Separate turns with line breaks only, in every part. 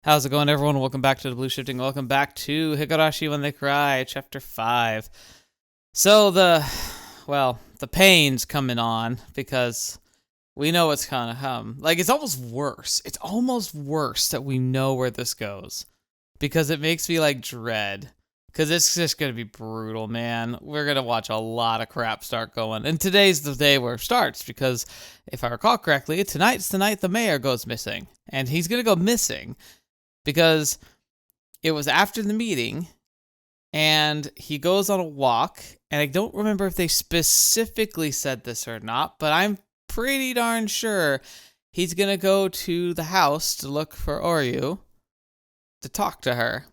How's it going, everyone? Welcome back to the Blue Shifting. Welcome back to Higurashi When They Cry, Chapter 5. So the pain's coming on because we know what's gonna come. Like, it's almost worse. It's almost worse that we know where this goes because it makes me, like, dread. Because it's just gonna be brutal, man. We're gonna watch a lot of crap start going. And today's the day where it starts because, if I recall correctly, tonight's the night the mayor goes missing. And he's gonna go missing because it was after the meeting, and he goes on a walk, and I don't remember if they specifically said this or not, but I'm pretty darn sure he's gonna go to the house to look for Oryou, to talk to her.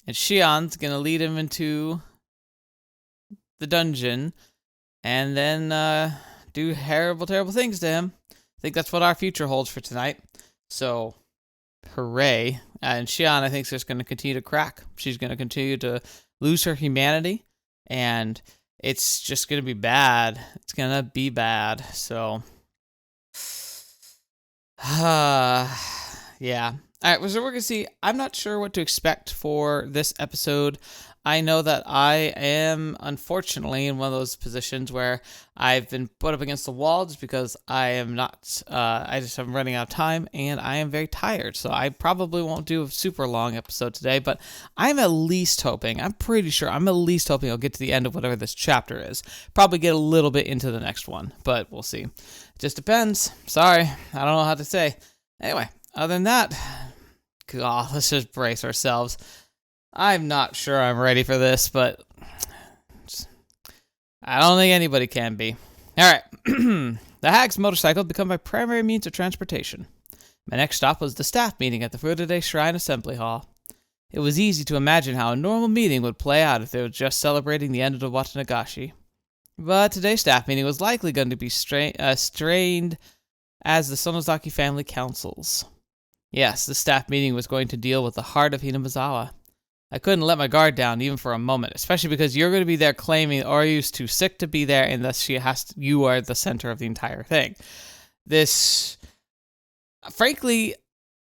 And Shion's gonna lead him into the dungeon, and then do terrible, terrible things to him. I think that's what our future holds for tonight. So, hooray. And Shion, I think, is just going to continue to crack. She's going to continue to lose her humanity, and it's just going to be bad. It's going to be bad. So, yeah. All right, so we're going to see. I'm not sure what to expect for this episode. I know that I am, unfortunately, in one of those positions where I've been put up against the wall just because I am not, I'm running out of time, and I am very tired, so I probably won't do a super long episode today, but I'm at least hoping, I'm pretty sure, I'm at least hoping I'll get to the end of whatever this chapter is. Probably get a little bit into the next one, but we'll see. It just depends. Sorry, I don't know how to say. Anyway, other than that, God, let's just brace ourselves. I'm not sure I'm ready for this, but I don't think anybody can be. Alright, the hag's motorcycle had become my primary means of transportation. My next stop was the staff meeting at the Furude Shrine Assembly Hall. It was easy to imagine how a normal meeting would play out if they were just celebrating the end of the Watanagashi. But today's staff meeting was likely going to be strained as the Sonozaki family councils. Yes, the staff meeting was going to deal with the heart of Hinamizawa. I couldn't let my guard down even for a moment, especially because you're going to be there claiming Oryou's too sick to be there, and thus you are the center of the entire thing. This, frankly,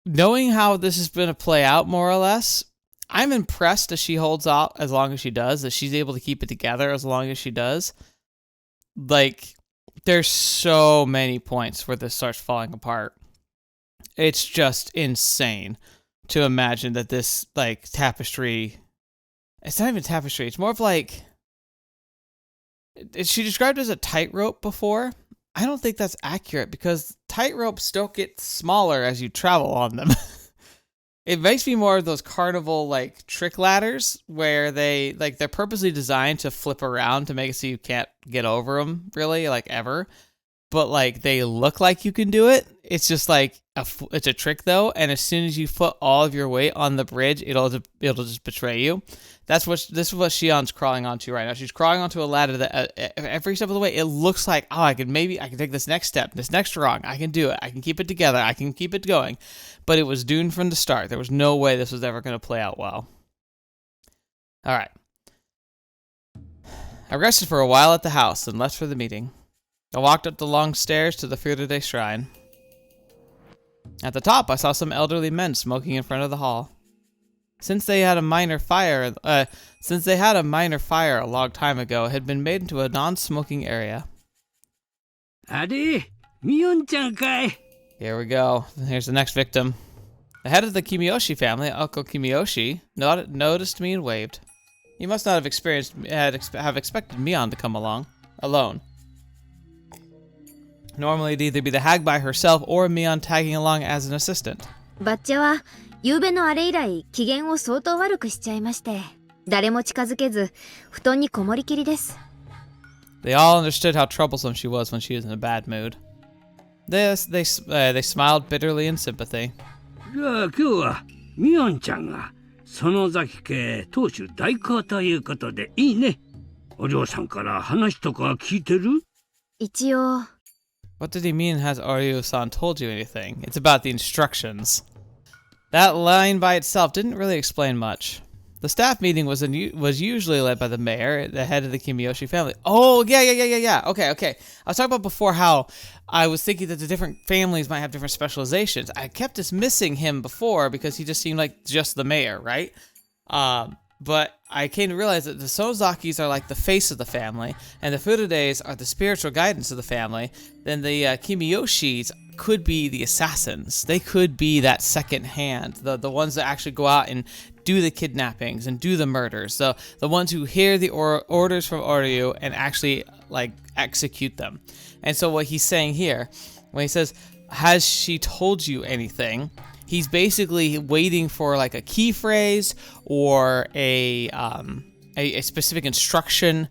knowing how this is going to play out more or less, I'm impressed that she holds out as long as she does, that she's able to keep it together as long as she does. Like, there's so many points where this starts falling apart. It's just insane to imagine that this, like, tapestry, it's not even tapestry, it's more of like, she described it as a tightrope before. I don't think that's accurate because tightropes don't get smaller as you travel on them. It makes me more of those carnival, like, trick ladders where they're purposely designed to flip around to make it so you can't get over them, really, like, ever. But, like, they look like you can do it. It's just like it's a trick though, and as soon as you put all of your weight on the bridge, it'll just betray you. This is what Shion's crawling onto right now. She's crawling onto a ladder that every step of the way it looks like, oh, I can take this next step, this next rung. I can do it. I can keep it together. I can keep it going. But it was doomed from the start. There was no way this was ever going to play out well. All right. I rested for a while at the house and left for the meeting. I walked up the long stairs to the Furude Shrine. At the top, I saw some elderly men smoking in front of the hall. Since they had a minor fire a long time ago, it had been made into a non-smoking area.
Mion-chan kai?
Here we go. Here's the next victim. The head of the Kimiyoshi family, Uncle Kimiyoshi, noticed me and waved. He must not have expected Mion to come along alone. Normally, it'd either be the hag by herself or Mion tagging along as an assistant.
バッチャは夕べのあれ以来機嫌を相当悪くしちゃいまして、誰も近づけず布団にこもりきりです。
They all understood how troublesome she was when she was in a bad mood. They smiled bitterly in sympathy.
じゃあ今日はミオンちゃんが園崎家当主代行ということでいいね。お嬢さんから話とか聞いてる？
一応。
What did he mean, has Oryou-san told you anything? It's about the instructions. That line by itself didn't really explain much. The staff meeting was usually led by the mayor, the head of the Kimiyoshi family. Oh, yeah. Okay. I was talking about before how I was thinking that the different families might have different specializations. I kept dismissing him before because he just seemed like just the mayor, right? But I came to realize that the Sonozakis are like the face of the family, and the Furudes are the spiritual guidance of the family. Then the Kimiyoshis could be the assassins. They could be that second hand, the ones that actually go out and do the kidnappings and do the murders, the ones who hear the orders from Oryou and actually like execute them. And so what he's saying here, when he says, "Has she told you anything?" He's basically waiting for like a key phrase or a specific instruction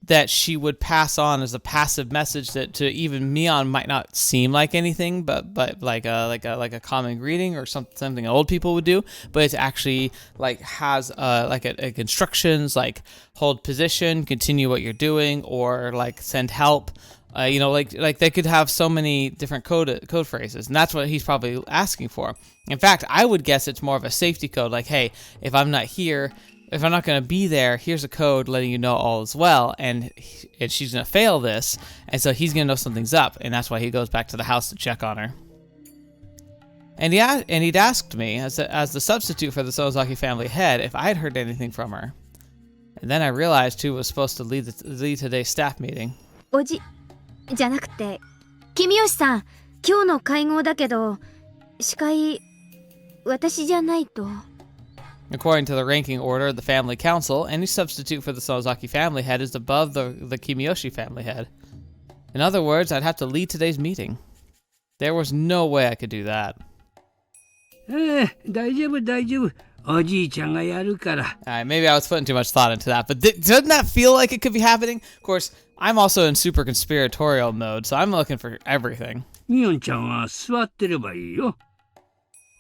that she would pass on as a passive message that to even Mion might not seem like anything, but like a common greeting or something old people would do. But it's actually like has like instructions like hold position, continue what you're doing, or like send help. Like they could have so many different code phrases, and that's what he's probably asking for. In fact, I would guess it's more of a safety code, like, hey, if I'm not here, if I'm not going to be there, here's a code letting you know all is well, and she's going to fail this, and so he's going to know something's up, and that's why he goes back to the house to check on her. And he'd asked me, as the substitute for the Sonozaki family head, if I had heard anything from her. And then I realized who was supposed to lead today's staff meeting.
おじじゃなくて、君吉さん、今日の会合だけど、司会、私じゃないと。
According to the ranking order of the family council, any substitute for the Sonozaki family head is above the Kimiyoshi family head. In other words, I'd have to lead today's meeting. There was no way I could do that.
大丈夫。おじいちゃんがやるから。
Alright, maybe I was putting too much thought into that, but doesn't that feel like it could be happening? Of course, I'm also in super conspiratorial mode, so I'm looking for everything.
ミオンちゃんは座ってればいいよ。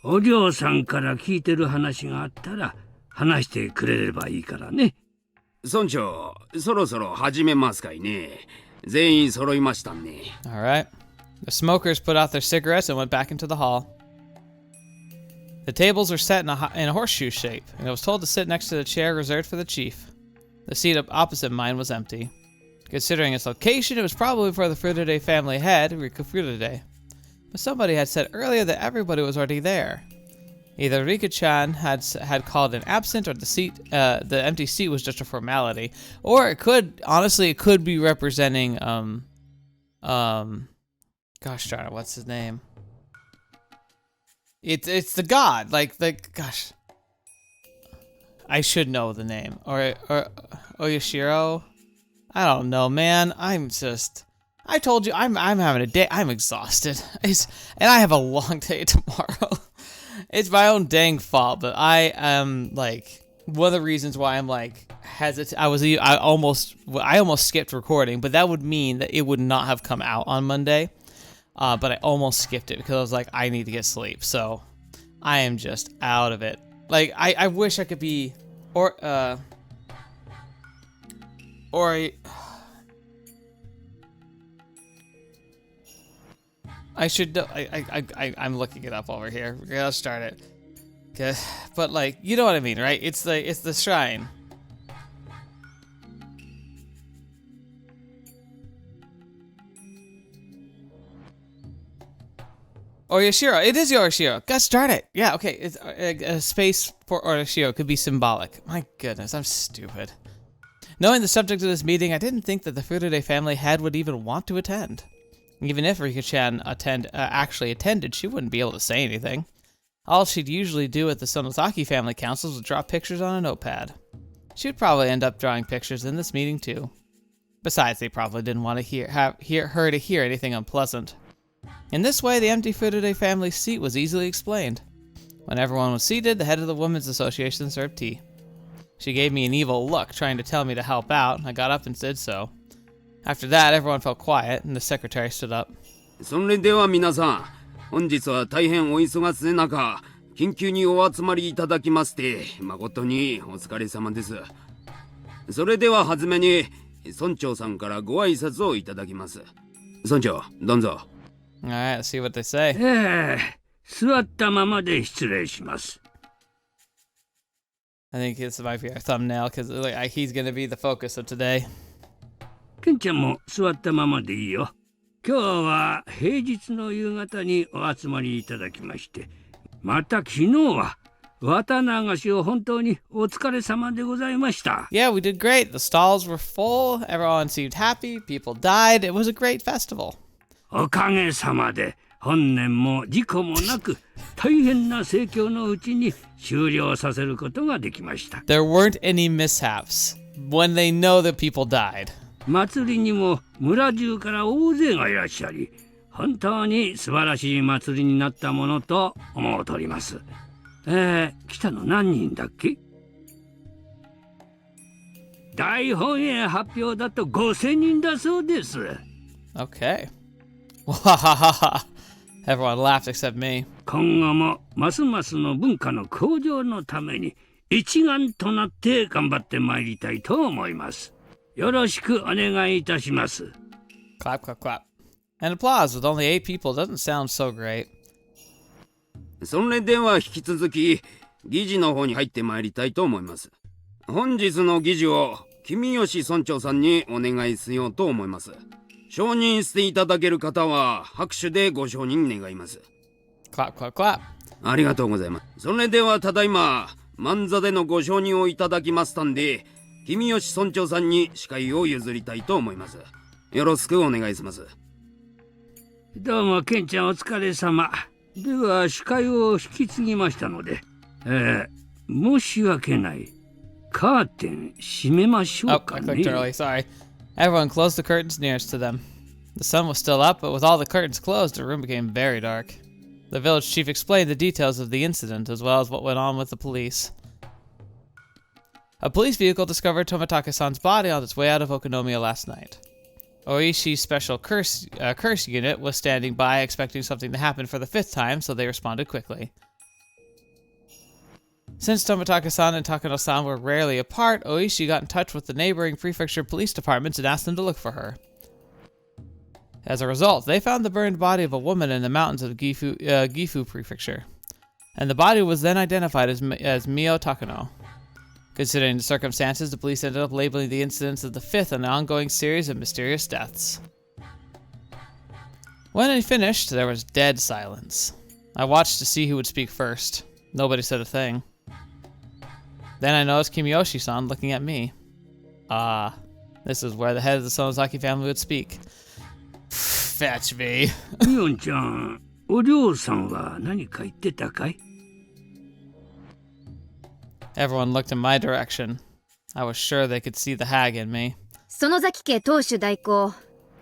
お嬢さんから聞いてる話があったら話してくれればいいからね。
村長、そろそろ始めますかいね。全員揃いましたね。
Alright. The smokers put out their cigarettes and went back into the hall. The tables were set in a horseshoe shape, and I was told to sit next to the chair reserved for the chief. The seat opposite mine was empty. Considering its location, it was probably for the Furude family head, Riku Furude. But somebody had said earlier that everybody was already there. Either Riku-chan had called in absent, or the empty seat was just a formality, or it could be representing gosh darn it, what's his name? It's the god, gosh. I should know the name. Or Oyashiro? I don't know, man. I told you, I'm having a day. I'm exhausted. And I have a long day tomorrow. It's my own dang fault, but I am, one of the reasons why I'm, hesitant. I almost skipped recording, but that would mean that it would not have come out on Monday. But I almost skipped it because I was like, I need to get sleep. So I am just out of it. I wish I could be, I should. I'm looking it up over here. Okay, let's start it. Okay, but you know what I mean, right? It's the shrine. Oyashiro. It is Oyashiro. Let's start it. Yeah, okay. It's a space for Oyashiro could be symbolic. My goodness, I'm stupid. Knowing the subject of this meeting, I didn't think that the Furude family head would even want to attend. Even if Riku-chan actually attended, she wouldn't be able to say anything. All she'd usually do at the Sonozaki family councils was draw pictures on a notepad. She would probably end up drawing pictures in this meeting too. Besides, they probably didn't want to hear anything unpleasant. In this way, the empty Furude family seat was easily explained. When everyone was seated, the head of the Women's Association served tea. She gave me an evil look, trying to tell me to help out, and I got up and did so. After that, everyone felt quiet, and the secretary stood up.
それでは皆さん、本日は大変お忙しい中、緊急にお集まりいただきまして、誠にお疲れ様です。それでは初めに、村長さんからご挨拶をいただきます。村長、どうぞ。
Alright, let's see what they say.
座ったままで失礼します。
I think this might be our thumbnail because he's going to be the focus of today.
ケンちゃんも座ったままでいいよ。今日は平日の夕方にお集まりいただきまして、また昨日は渡流しを本当にお疲れ様でございました。
Yeah, we did great. The stalls were full. Everyone seemed happy. People died. It was a great festival.
おかげさまで本年も事故もなく大変な盛況のうちに終了させることができました。
There weren't any mishaps when they know that people died.
祭りにも村中から大勢がいらっしゃり、本当に素晴らしい祭りになったものと思うとります。来たの何人だっけ？大本営発表だと5000人だそうです。
Okay. Everyone laughed except me.
今後もますますの文化の向上のために一丸となって頑張ってまいりたいと思います。よろしくお願いいたします。
Clap, clap, clap. And applause with only 8 people doesn't sound so great.
それでは引き続き議事の方に入ってまいりたいと思います。本日の議事を君吉村長さんにお願いしようと思います。承認していただける方は拍手でご承認願います。
Clap, clap, clap.
ありがとうございます。それではただいま万座でのご承認をいただきましたんで、君吉村長さんに司会を譲りたいと思います。よろしくお願いします。
どうもケンちゃんお疲れ様。では司会を引き継ぎましたので、申し訳ない。カーテン閉めましょう
Oh,
か
I
ね。
clicked early. Sorry. Everyone closed the curtains nearest to them. The sun was still up, but with all the curtains closed, the room became very dark. The village chief explained the details of the incident, as well as what went on with the police. A police vehicle discovered Tomitaka-san's body on its way out of Okonomiya last night. Oishi's special curse unit was standing by, expecting something to happen for the 5th time, so they responded quickly. Since Tomitaka-san and Takano-san were rarely apart, Oishi got in touch with the neighboring prefecture police departments and asked them to look for her. As a result, they found the burned body of a woman in the mountains of Gifu Prefecture, and the body was then identified as Mio Takano. Considering the circumstances, the police ended up labeling the incidents as the 5th in an ongoing series of mysterious deaths. When he finished, there was dead silence. I watched to see who would speak first. Nobody said a thing. Then I noticed Kimiyoshi-san looking at me. Ah, this is where the head of the Sonozaki family would speak. Fetch me.
ミオンちゃん、お嬢さんは何か言ってたかい？
Everyone looked in my direction. I was sure they could see the hag in me.
園崎家当主代行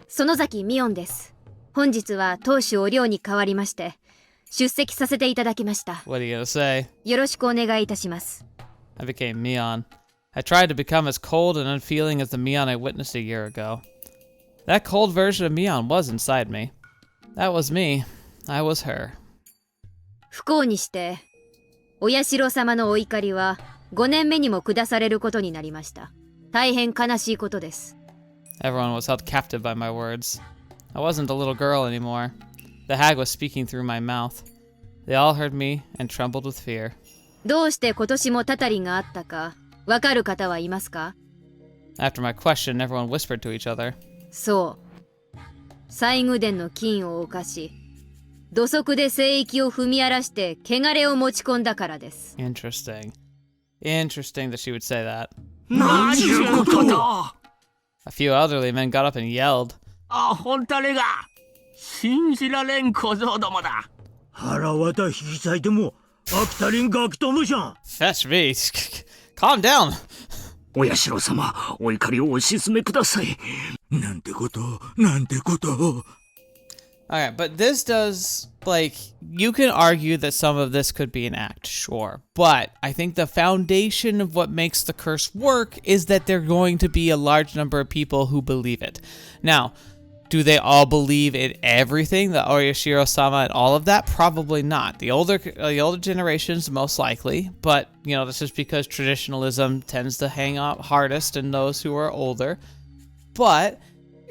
園崎ミオンです。本日は当主お寮に代わりまして出席させていただきました。
What are you gonna say?
よろしくお願いいたします。
I became Mion. I tried to become as cold and unfeeling as the Mion I witnessed a year ago. That cold version of Mion was inside me. That was me. I was her.
不幸にしてお社様のお怒りは5年目にも下されることになりました。大変悲しいことです。
Everyone was held captive by my words. I wasn't a little girl anymore. The hag was speaking through my mouth. They all heard me and trembled with fear.
どうして今年もたたりがあったかわかる方はいますか？
After my question, everyone whispered to each other.
そう。西宮殿の金を犯し、土足で聖域を踏み荒らして汚れを持ち込んだからです。
Interesting. Interesting that she would say that.
何いうことだ。
A few elderly men got up and yelled.
あ、本当が信じられん小僧どもだ。
腹渡引き裂いても飽きたりんガキとむじゃん。
Fetch me. Calm down.
お社様、お怒りをお鎮めください。
なんてこと、なんてこと。
Alright, but this does, like, you can argue that some of this could be an act, sure. But I think the foundation of what makes the curse work is that there are going to be a large number of people who believe it. Now, do they all believe in everything, the Oryashiro-sama and all of that? Probably not. The older generations, most likely. But, you know, this is because traditionalism tends to hang out hardest in those who are older. But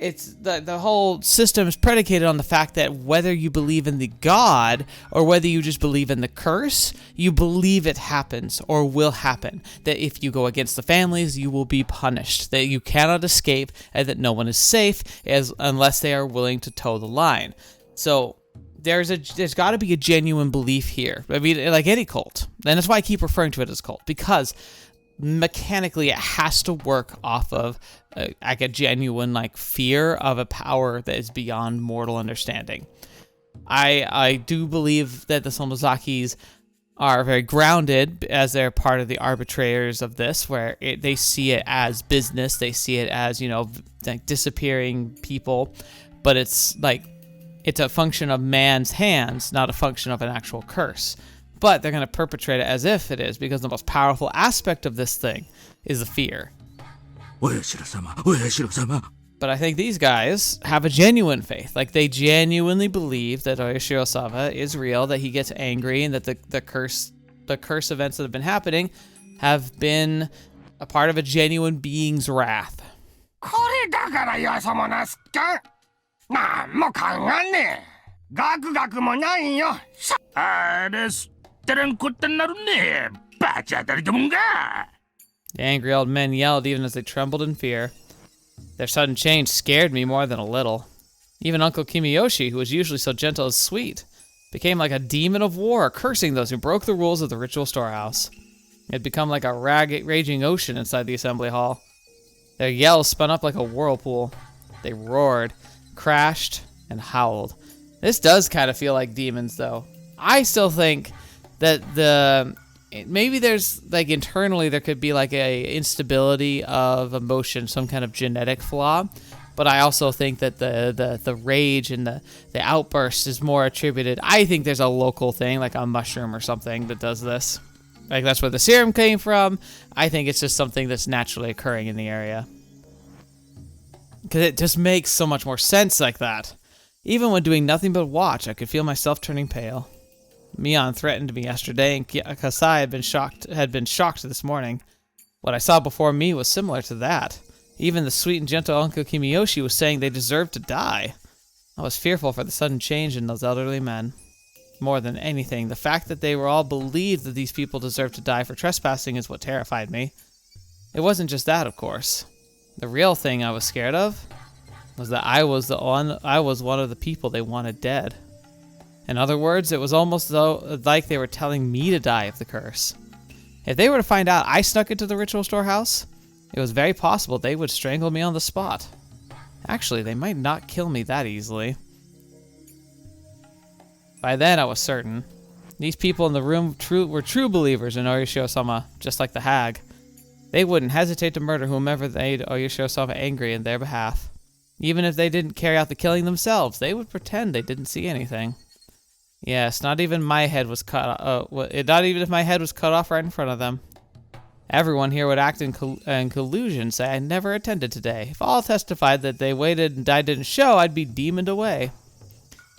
it's the whole system is predicated on the fact that whether you believe in the god or whether you just believe in the curse, you believe it happens or will happen. That if you go against the families, you will be punished. That you cannot escape, and that no one is safe unless they are willing to toe the line. So there's got to be a genuine belief here. I mean, like any cult, and that's why I keep referring to it as cult, because mechanically it has to work off of like a genuine like fear of a power that is beyond mortal understanding. I do believe that the Sonozakis are very grounded, as they're part of the arbitrators of this, where they see it as business, they see it as, like disappearing people, but it's a function of man's hands, not a function of an actual curse. But they're going to perpetrate it as if it is, because the most powerful aspect of this thing is the fear. But I think these guys have a genuine faith. Like, they genuinely believe that Oyoshiro-sama is real, that he gets angry, and that the curse events that have been happening have been a part of a genuine being's wrath. The angry old men yelled even as they trembled in fear. Their sudden change scared me more than a little. Even Uncle Kimiyoshi, who was usually so gentle and sweet, became like a demon of war, cursing those who broke the rules of the ritual storehouse. It had become like a raging ocean inside the assembly hall. Their yells spun up like a whirlpool. They roared, crashed, and howled. This does kind of feel like demons, though. I still think that maybe there's like internally there could be like a instability of emotion, some kind of genetic flaw, but I also think that the rage and the outburst is more attributed. I think there's a local thing, like a mushroom or something, that does this. Like, that's where the serum came from. I think it's just something that's naturally occurring in the area, because it just makes so much more sense like that. Even when doing nothing but watch, I could feel myself turning pale. Mion threatened me yesterday, and Kasai had been shocked this morning. What I saw before me was similar to that. Even the sweet and gentle Uncle Kimiyoshi was saying they deserved to die. I was fearful for the sudden change in those elderly men. More than anything, the fact that they were all believed that these people deserved to die for trespassing is what terrified me. It wasn't just that, of course. The real thing I was scared of was that I was one of the people they wanted dead. In other words, it was almost like they were telling me to die of the curse. If they were to find out I snuck into the ritual storehouse, it was very possible they would strangle me on the spot. Actually, they might not kill me that easily. By then, I was certain. These people in the room were true believers in Oyoshiro-sama, just like the hag. They wouldn't hesitate to murder whomever made Oyoshiro-sama angry in their behalf. Even if they didn't carry out the killing themselves, they would pretend they didn't see anything. Yes, not even if my head was cut off right in front of them. Everyone here would act in collusion, say I never attended today. If all testified that they waited and I didn't show, I'd be demoned away.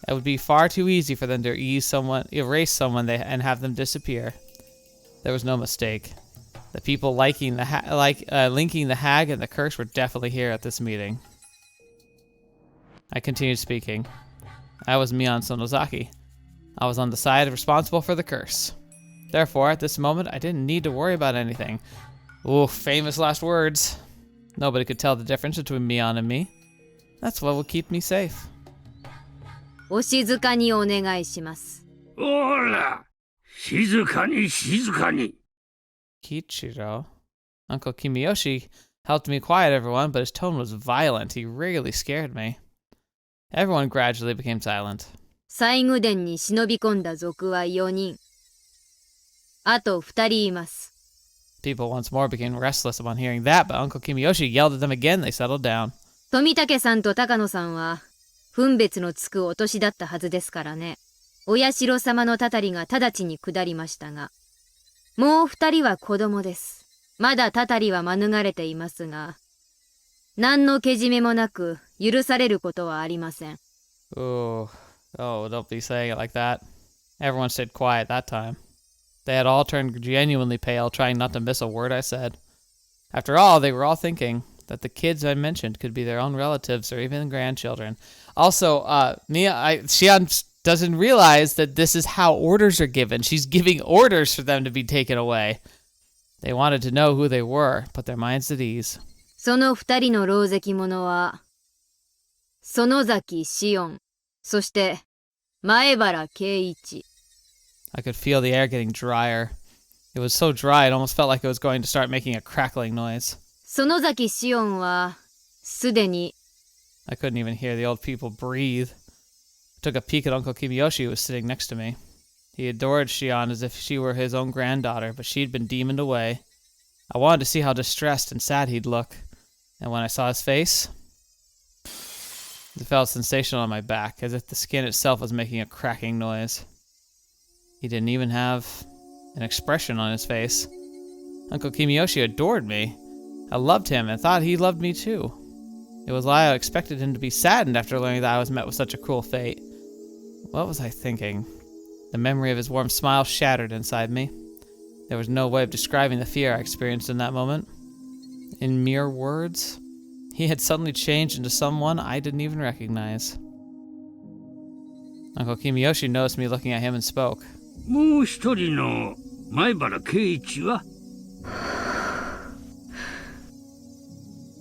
It would be far too easy for them to erase someone and have them disappear. There was no mistake. The people linking the hag and the curse were definitely here at this meeting. I continued speaking. I was Mion Sonozaki. I was on the side responsible for the curse. Therefore, at this moment, I didn't need to worry about anything. Ooh, famous last words. Nobody could tell the difference between Mion and me. That's what will keep me safe.
お静かにお願いします。
ほら、静かに静かに。
Kichiro. Uncle Kimiyoshi helped me quiet everyone, but his tone was violent. He really scared me. Everyone gradually became silent.
西宮殿に忍び込んだ賊は4人。あと2人います。
People once more became restless upon hearing that, but Uncle Kimiyoshi yelled at them again. They settled down.
富武さんと高野さんは分別のつくお年だったはずですからね。お社様のたたりが直ちに下りましたが、もう2人は子供です。まだたたりは免れていますが、何のけじめもなく許されることはありません。
Oh, don't be saying it like that. Everyone stayed quiet that time. They had all turned genuinely pale, trying not to miss a word I said. After all, they were all thinking, that the kids I mentioned could be their own relatives or even grandchildren. Also, Shion doesn't realize that this is how orders are given. She's giving orders for them to be taken away. They wanted to know who they were, put their minds at ease.
その二人の狼藉者は、園崎シオン、そして前原圭一。
I could feel the air getting drier. It was so dry it almost felt like it was going to start making a crackling noise.
園崎シオンは、すでに
I couldn't even hear the old people breathe. I took a peek at Uncle Kiyoshi, who was sitting next to me. He adored Shion as if she were his own granddaughter, but she'd been demoned away. I wanted to see how distressed and sad he'd look, and when I saw his face, it felt sensational on my back, as if the skin itself was making a cracking noise. He didn't even have an expression on his face. Uncle Kiyoshi adored me. I loved him and thought he loved me too. It was why I expected him to be saddened after learning that I was met with such a cruel fate. What was I thinking? The memory of his warm smile shattered inside me. There was no way of describing the fear I experienced in that moment. In mere words, he had suddenly changed into someone I didn't even recognize. Uncle Kiyoshi noticed me looking at him and spoke.
もう一人の前原圭一は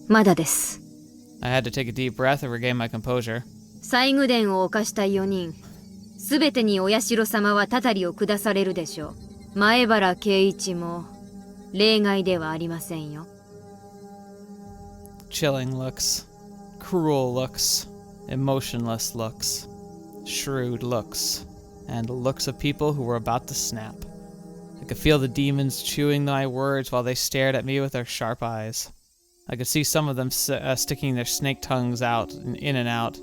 まだです。
I had to take a deep breath and regain my composure.
西宮殿を犯した4人、すべてにお社様はたたりを下されるでしょう。前原圭一も例外ではありませんよ。
Chilling looks, cruel looks, emotionless looks, shrewd looks, and looks of people who were about to snap. I could feel the demons chewing my words while they stared at me with their sharp eyes. I could see some of them sticking their snake tongues out and in and out.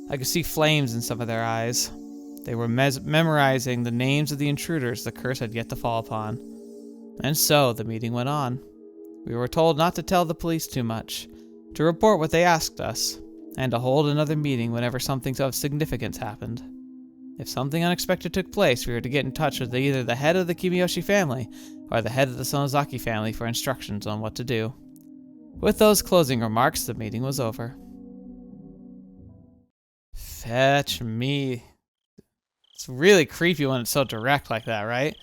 I could see flames in some of their eyes. They were memorizing the names of the intruders the curse had yet to fall upon. And so the meeting went on. We were told not to tell the police too much, to report what they asked us, and to hold another meeting whenever something of significance happened. If something unexpected took place, we were to get in touch with either the head of the Kiyoshi family or the head of the Sonozaki family for instructions on what to do. With those closing remarks, the meeting was over. Fetch me. It's really creepy when it's so direct like that, right?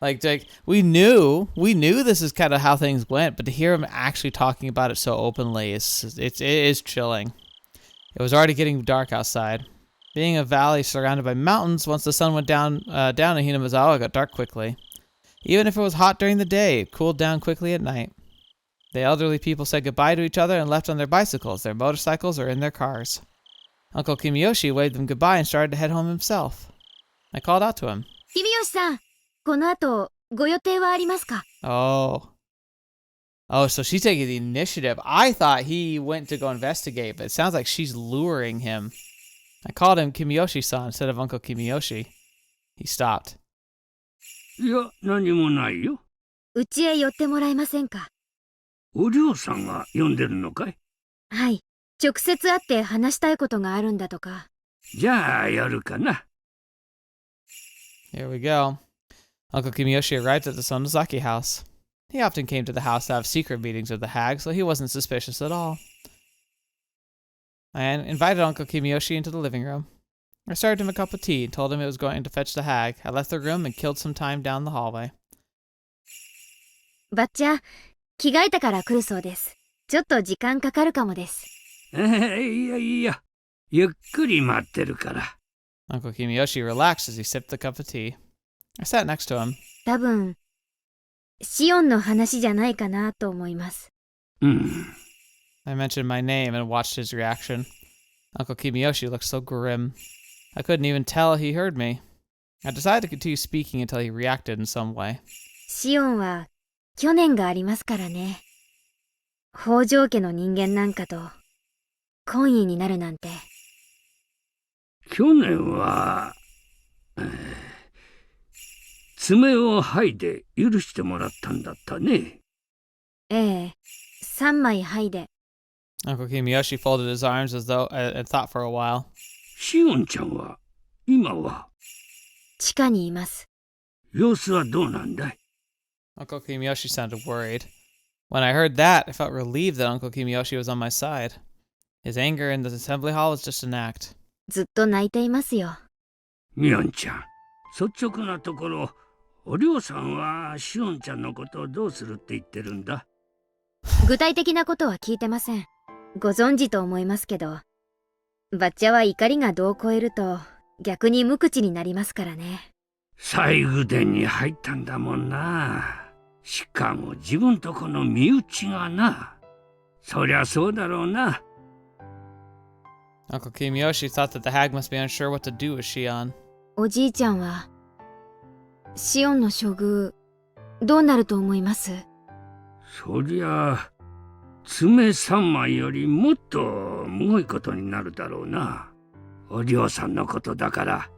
Like we knew this is kind of how things went, but to hear him actually talking about it so openly it is chilling. It was already getting dark outside. Being a valley surrounded by mountains, once the sun went down in Hinamizawa, it got dark quickly. Even if it was hot during the day, it cooled down quickly at night. The elderly people said goodbye to each other and left on their bicycles, their motorcycles, or in their cars. Uncle Kiyoshi waved them goodbye and started to head home himself. I called out to him.
君吉さん、この後ご予定はありますか?
Oh, so she's taking the initiative. I thought he went to go investigate, but it sounds like she's luring him. I called him Kiyoshi-san instead of Uncle Kiyoshi. He stopped.
いや、何もないよ。
うちへ寄ってもらえませんか?
お嬢さんが呼んでるのかい?
はい。直接会って話したいことがあるんだとか。
じゃあ、やるかな。
Here we go. Uncle Kiyoshi arrived at the Sonozaki house. He often came to the house to have secret meetings with the hag, so he wasn't suspicious at all. I invited Uncle Kiyoshi into the living room. I served him a cup of tea and told him it was going to fetch the hag. I left the room and killed some time down the hallway.
ばっちゃ、着替えたから来るそうです。ちょっと時間かかるかもです。
いやいや、ゆっくり待ってるから。
Uncle Kiyoshi relaxed as he sipped the cup of tea. I sat next to him.
多分、シオンの話じゃないかなと思います。
I mentioned my name and watched his reaction. Uncle Kiyoshi looked so grim. I couldn't even tell he heard me. I decided to continue speaking until he reacted in some way.
シオンは去年がありますからね。北条家の人間なんかと懇意になるなんて。
去年は、爪を剥いで許してもらったんだったね。
ええ、3枚剥いで。
Uncle Kiyoshi folded his arms as though and thought for a while.
シオンちゃんは今は
地下にいます。
様子はどうなんだい?
Uncle Kiyoshi sounded worried. When I heard that, I felt relieved that Uncle Kimiyoshi was on my side. His anger in the assembly hall was just an act.
ずっと泣いていますよ。
ミオンちゃん、率直なところ、おりょうさんはシオンちゃんのことをどうするって言ってるんだ？
具体的なことは聞いてません。ご存知と思いますけど、バッチャは怒りが度を超えると逆に無口になりますからね。
西宮殿に入ったんだもんな。しかも自分とこの身内がな。そりゃそうだろうな。
Uncle Kimiyoshi thought that the hag must be unsure what to do with Shion.
おじいちゃんは、シオンの処遇、どうなると思います？
そりゃ、爪3枚よりもっとむごいことになるだろうな。お嬢さんのことだから、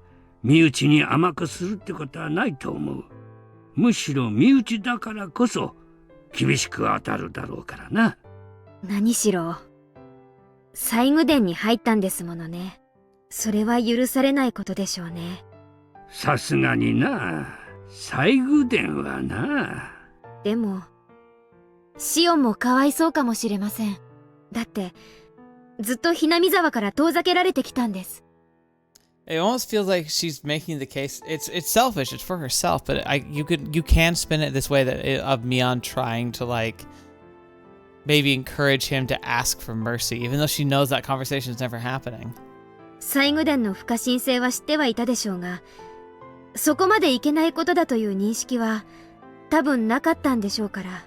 身内に甘くするってことはないと思う。むしろ身内だからこそ、厳しく当たるだろうからな。
何しろ、西宮殿に入ったんですものね。それは許されないことでしょうね。
さすがにな、西宮殿はな。
でも、シオンもかわいそうかもしれません。だって、ずっとHinamizawaから遠ざけられてきたんです。
It almost feels like she's making the case. It's selfish. It's for herself. But you can spin it this way of Mion trying to like maybe encourage him to ask for mercy, even though she knows that conversation is never happening.
西宮殿の不可侵性は知ってはいたでしょうが、そこまでいけないことだという認識は多分なかったんでしょうから。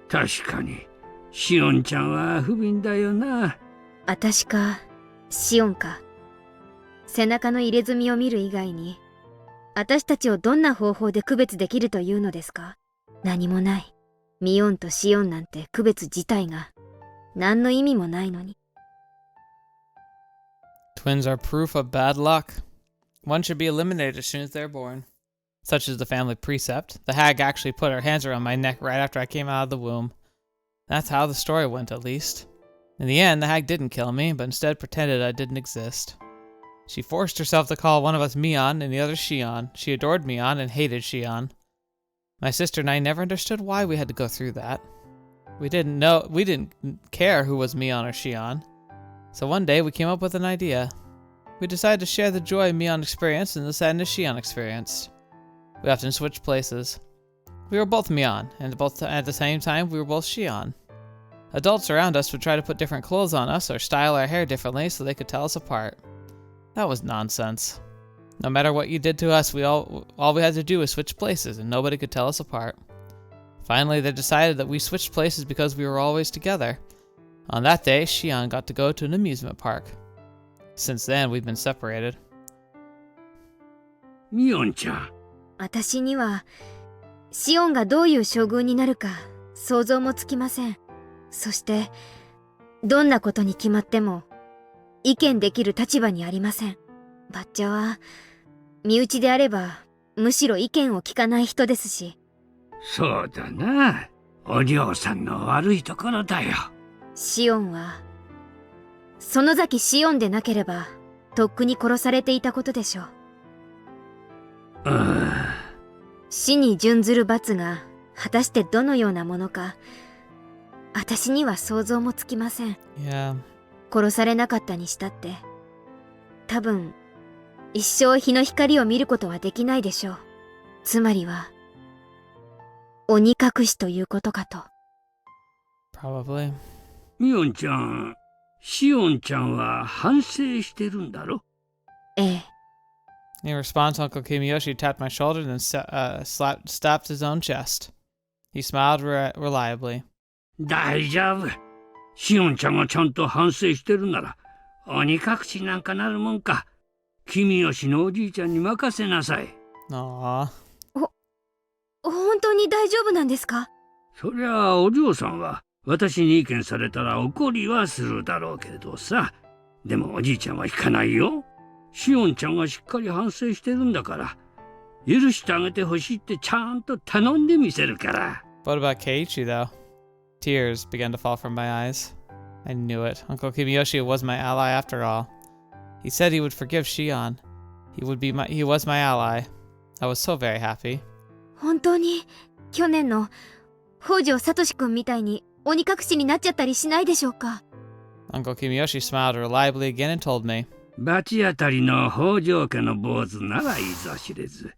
確かに、シオンちゃんは不憫だよな。
あたしか、シオンか。背中の入れ墨を見る以外に、私たちをどんな方法で区別できるというのですか？何もない。ミオンとシオンなんて区別自体が何の意味もないのに。
Twins are proof of bad luck. One should be eliminated as soon as they're born. Such is the family precept. The hag actually put her hands around my neck right after I came out of the womb. That's how the story went, at least. In the end, the hag didn't kill me, but instead pretended I didn't exist. She forced herself to call one of us Mion and the other Shion. She adored Mion and hated Shion. My sister and I never understood why we had to go through that. We didn't care who was Mion or Shion. So one day we came up with an idea. We decided to share the joy Mion experienced and the sadness Shion experienced. We often switched places. We were both Mion, and at the same time we were both Shion. Adults around us would try to put different clothes on us or style our hair differently so they could tell us apart. That was nonsense. No matter what you did to us, all we had to do was switch places, and nobody could tell us apart. Finally, they decided that we switched places because we were always together. On that day, Shion got to go to an amusement park. Since then, we've been separated.
ミオンちゃん。
私には、シオンがどういう処遇になるか想像もつきません。そして、どんなことに決まっても、意見できる立場にありません。バッチャは、身内であれば、むしろ意見を聞かない人ですし。
そうだな。お嬢さんの悪いところだよ。
シオンは、園崎シオンでなければ、とっくに殺されていたことでしょう。死に準ずる罰が、果たしてどのようなものか、私には想像もつきません。
Yeah.
殺されなかったにしたって、多分、一生日の光を見ることはできないでしょう。つまりは、鬼隠しということかと。
Probably.
ミオンちゃん、シオンちゃんは反省してるんだろ？
ええ。
In response, Uncle Kimiyoshi tapped my shoulder and then slapped his own chest. He smiled reliably.
大丈夫。シオンちゃんがちゃんと反省してるなら、鬼隠しなんかなるもんか。君吉のおじいちゃんに任せなさい。
Aww.
本当に大丈夫なんですか？
そりゃあお嬢さんは私に意見されたら怒りはするだろうけどさ。でもおじいちゃんは引かないよ。シオンちゃんがしっかり反省してるんだから、許してあげてほしいってちゃんと頼んでみせるから。
What about Kaiichi, though? Tears began to fall from my eyes. I knew it. Uncle Kimiyoshi was my ally after all. He said he would forgive Shion. He was my ally. I was so very happy.
本当に、去年の北条聡君みたいに鬼隠しになっちゃったりしないでしょうか。
Uncle Kimiyoshi smiled reliably again and told me.
罰当たりの北条家の坊主ならいざ知れず、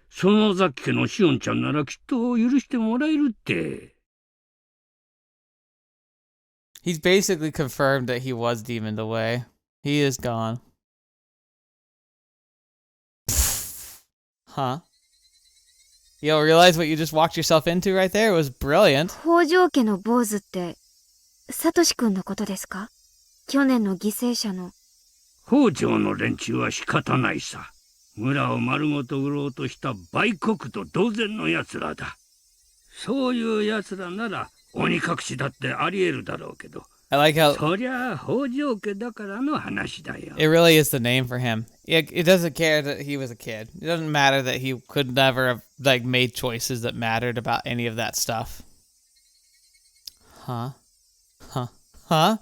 園崎家のしおんちゃんならきっと許してもらえるって。
He's basically confirmed that he was demoned away. He is gone. Huh? You don't realize what you just walked yourself into right there? It was brilliant.
北条家の坊主ってサトシ君のことですか？去年の犠牲者の。
北条の連中は仕方ないさ。村を丸ごと売ろうとした売国と同然の奴らだ。そういう奴らなら鬼隠しだってありえるだろうけど。
I like how
そりゃ北条家だからの話だよ。
it really is the name for him. It doesn't care that he was a kid. It doesn't matter that he could never have like made choices that mattered about any of that stuff. Huh? Huh?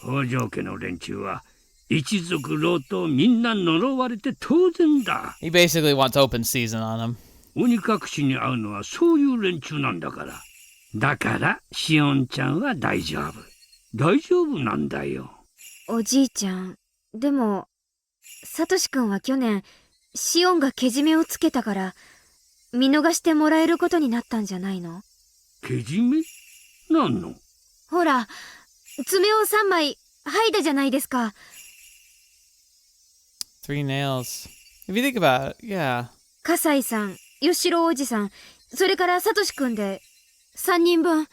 北条家の連中は一族老頭みんな呪われて当然だ。
He basically wants open season on him.
鬼隠しに会うのはそういう連中なんだから。だからしおんちゃんは大丈夫。大丈夫なんだよ。
おじいちゃん、でもサトシ君は去年シオンがけじめをつけたから見逃してもらえることになったんじゃないの？
けじめ？なんの？
ほら、爪を3枚剥いだじゃないですか。
3 nails. If you think about it, yeah.
葛西さん、吉郎おじさん、それからサトシ君で3人分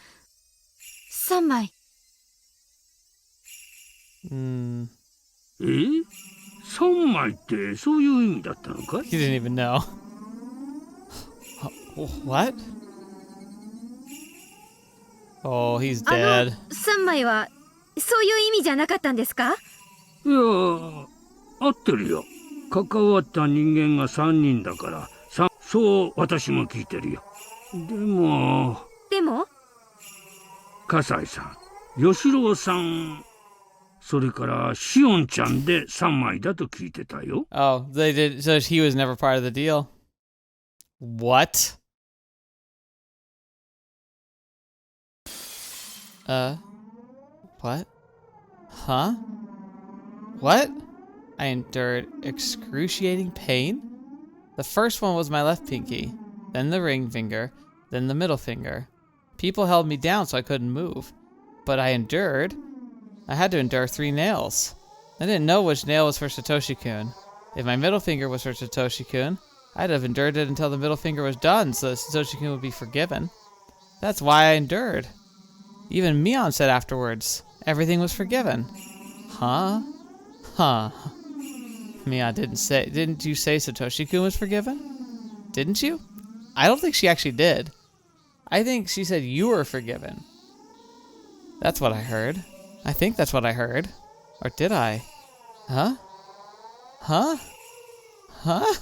3枚。
Mm,
3枚ってそういう意味だったのかい？
he didn't even know. What? Oh, he's
3
dead.
枚はそういう意味じゃなかったんですか？
いや、合ってるよ。関わった人間が3人だからそう私も聞いてるよ。でも葛西さん、吉郎さん、それからしおんちゃんで3枚だと聞いてたよ。
Oh, they did. So he was never part of the deal. What? What? Huh? What? I endured excruciating pain? The first one was my left pinky, then the ring finger, then the middle finger. People held me down so I couldn't move. But I endured. I had to endure 3 nails. I didn't know which nail was for Satoshi-kun. If my middle finger was for Satoshi-kun, I'd have endured it until the middle finger was done so that Satoshi-kun would be forgiven. That's why I endured. Even Mion said afterwards, everything was forgiven. Huh? Huh. Mion didn't you say Satoshi-kun was forgiven? Didn't you? I don't think she actually did. I think she said you were forgiven. That's what I heard. I think that's what I heard. Or did I? Huh? Huh? Huh?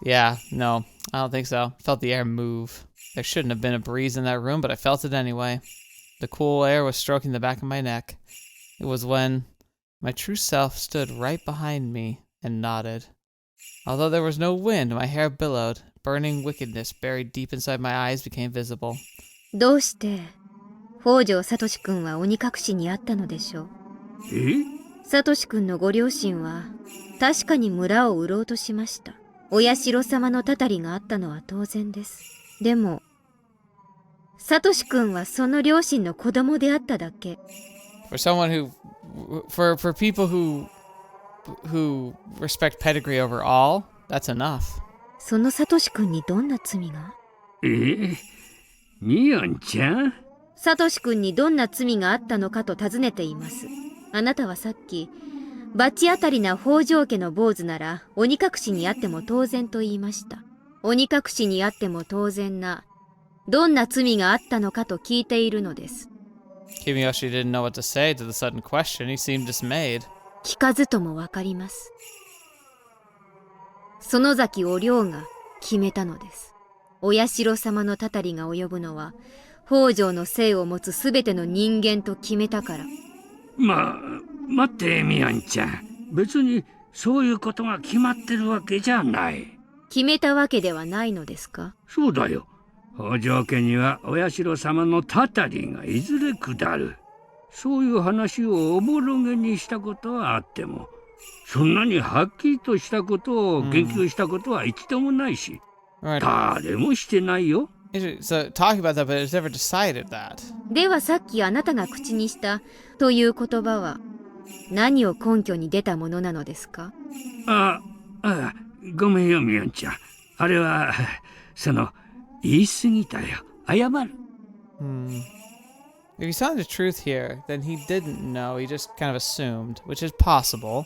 Yeah, no, I don't think so. I felt the air move. There shouldn't have been a breeze in that room, but I felt it anyway. The cool air was stroking the back of my neck. It was when my true self stood right behind me and nodded. Although there was no wind, my hair billowed. Burning wickedness buried deep inside my eyes became visible.
どうして北条サトシ君は鬼隠しにあったのでしょう？サトシ君のご両親は確かに村を売ろうとしました。お社様のたたりがあったのは当然です。でもサトシ君はその両親の子供であっただけ。
For someone for people who respect pedigree over all, that's enough.
そのサトシ君にどんな罪が？
ミオンちゃん？
サトシ君にどんな罪があったのかと尋ねています。あなたはさっき罰当たりな北条家の坊主なら鬼隠しにあっても当然と言いました。鬼隠しにあっても当然などんな罪があったのかと聞いているのです。
Kimiyoshi didn't know what to say to the sudden question. He seemed dismayed.
聞かずともわかります。園崎お涼が決めたのです。お社様のたたりが及ぶのは北条の姓を持つすべての人間と決めたから。
待ってミオンちゃん、別にそういうことが決まってるわけじゃない。
決めたわけではないのですか？
そうだよ。北条家にはお社様のたたりがいずれ下る。そういう話をおぼろげにしたことはあっても、そんなにはっきりとしたことを言及したことは一度もないし、誰もしてないよ。
So talking about that, but it's never decided that.
ではさっきあなたが口にしたという言葉は何を根拠に出たものなのですか？
ごめんよミヨンちゃん。あれは言い過ぎたよ。謝る。
If he's telling the truth here, then he didn't know. He just kind of assumed, which is possible.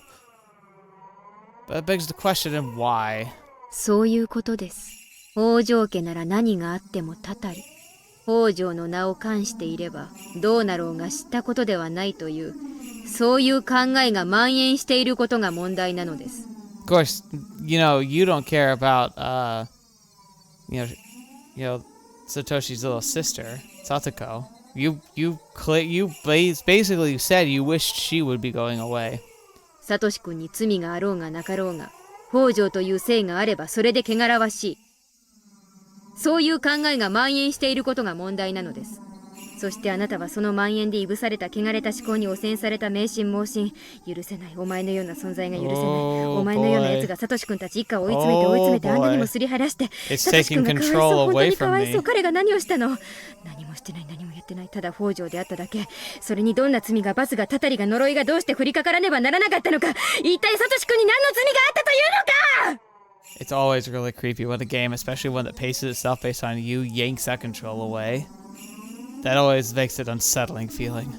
But it begs the question of why.
そういうことです。北条家なら何があってもたたり。北条の名を冠していればどうなろうが知ったことではないという、そういう考えが蔓延していることが問題なのです。
Of course, you don't care about, Satoshi's little sister, Satoko. You basically said you wished she would be going away.
サトシ君に罪があろうがなかろうが、北条という姓があればそれで汚らわしい。そういう考えが蔓延していることが問題なのです。そしてあなたはその蔓延でいぶされた汚れた思考に汚染された迷信盲信。許せない。お前のような存在が許せない。お前のような奴がサトシ君たち一家を追い詰めてあんなにもすり減らして。サトシ君がかわいそう。本当にかわいそう。彼が何をしたの？何もしてない。何もやってない。ただ北条であっただけ。それにどんな罪が罰がたたりが呪いがどうして降りかからねばならなかったのか。一体サトシ君に何の罪があったというのか。
It's always really creepy when a game, especially one that paces itself based on you, yanks that control away. That always makes it unsettling feeling.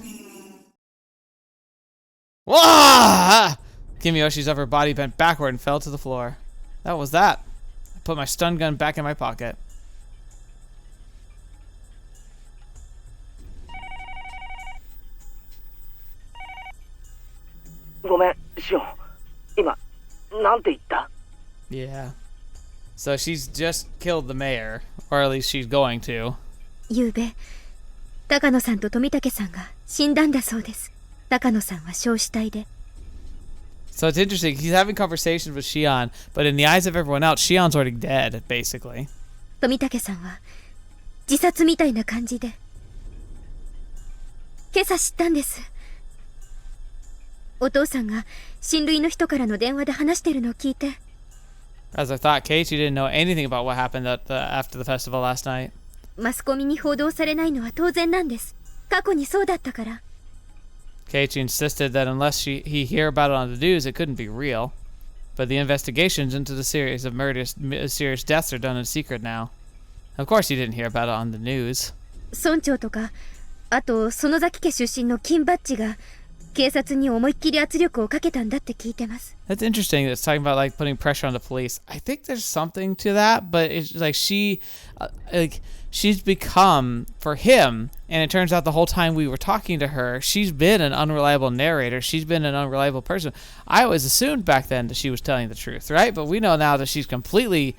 Wah! Kimiyoshi's upper body bent backward and fell to the floor. That was that. I put my stun gun back in my pocket. Yeah. So she's just killed the mayor, or at least she's going to.
ゆうべ、高野さんと富武さんが死んだんだそうです。高野さんは焼死体で。
So it's interesting. He's having conversations with Shion, but in the eyes of everyone else, Shion's already dead, basically.
富武さんは自殺みたいな感じで。今朝知ったんです。お父さんが親類の人からの電話で話してるのを聞いて。
As I thought, Kaiichi didn't know anything about what happened after the festival last night.
マスコミに報道されないのは当然なんです。過去にそうだったから。
Kaiichi insisted that unless he hear about it on the news, it couldn't be real. But the investigations into the series of mysterious deaths are done in secret now. Of course he didn't hear about it on the news.
村長とか、あと園崎家出身の金バッジが警察に思いっきり圧力をかけたんだって聞いてます。
That's interesting that it's talking about like putting pressure on the police. I think there's something to that, but it's like she's become for him, and it turns out the whole time we were talking to her, she's been an unreliable narrator. She's been an unreliable person. I always assumed back then that she was telling the truth, right? But we know now that she's completely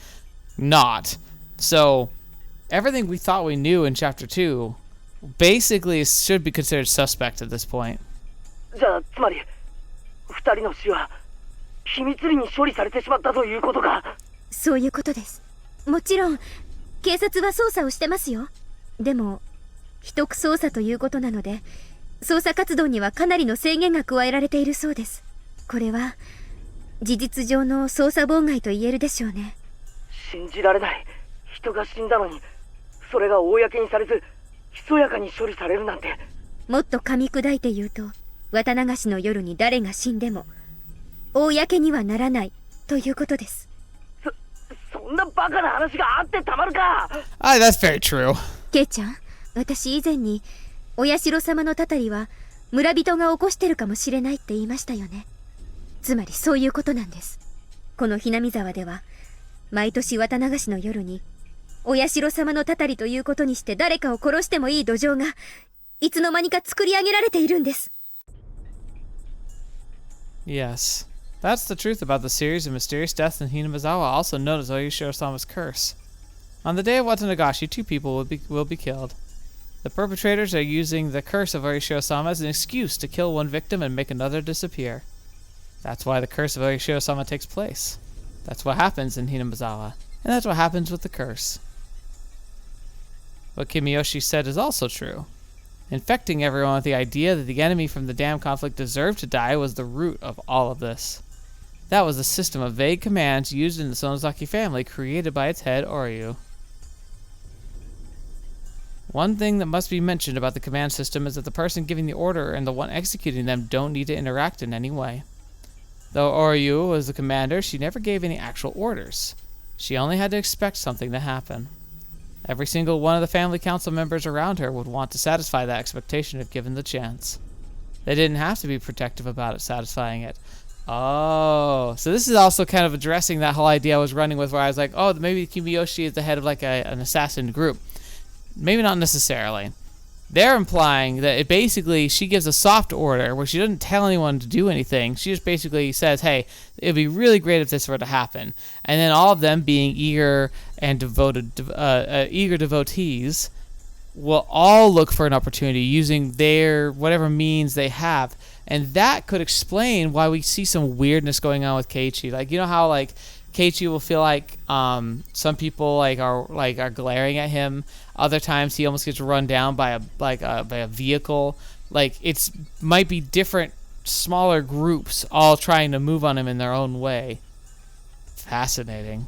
not. So everything we thought we knew in chapter 2 basically should be considered suspect at this point.
じゃあつまり二人の死は秘密裏に処理されてしまったということか。
そういうことです。もちろん警察は捜査をしてますよ。でも秘匿捜査ということなので捜査活動にはかなりの制限が加えられているそうです。これは事実上の捜査妨害と言えるでしょうね。
信じられない。人が死んだのにそれが公にされずひそやかに処理されるなんて。
もっと噛み砕いて言うと、渡流しの夜に誰が死んでも公にはならないということです。
そんなバカな話があってたまるか。
That's very true.
ケイちゃん、私以前にお社様のたたりは村人が起こしてるかもしれないって言いましたよね。つまりそういうことなんです。このhinami沢では毎年渡流しの夜にお社様のたたりということにして誰かを殺してもいい土壌がいつの間にか作り上げられているんです。
Yes. That's the truth about the series of mysterious deaths in Hinamizawa, also known as Oryou-sama's curse. On the day of Watanagashi, 2 people will be killed. The perpetrators are using the curse of Oryou-sama as an excuse to kill one victim and make another disappear. That's why the curse of Oryou-sama takes place. That's what happens in Hinamizawa. And that's what happens with the curse. What Kimiyoshi said is also true. Infecting everyone with the idea that the enemy from the dam conflict deserved to die was the root of all of this. That was the system of vague commands used in the Sonozaki family created by its head, Oryou. One thing that must be mentioned about the command system is that the person giving the order and the one executing them don't need to interact in any way. Though Oryou was the commander, she never gave any actual orders. She only had to expect something to happen. Every single one of the family council members around her would want to satisfy that expectation if given the chance. They didn't have to be protective about it satisfying it. Oh, so this is also kind of addressing that whole idea I was running with where I was like, oh, maybe Kimiyoshi is the head of like an assassin group. Maybe not necessarily. They're implying that it basically she gives a soft order where she doesn't tell anyone to do anything. She just basically says, hey, it would be really great if this were to happen. And then all of them being eager and eager devotees will all look for an opportunity using their whatever means they have. And that could explain why we see some weirdness going on with Kaiichi. Like, you know how like Kaiichi will feel like some people are glaring at him. Other times he almost gets run down by a vehicle. Like it's might be different smaller groups all trying to move on him in their own way. Fascinating.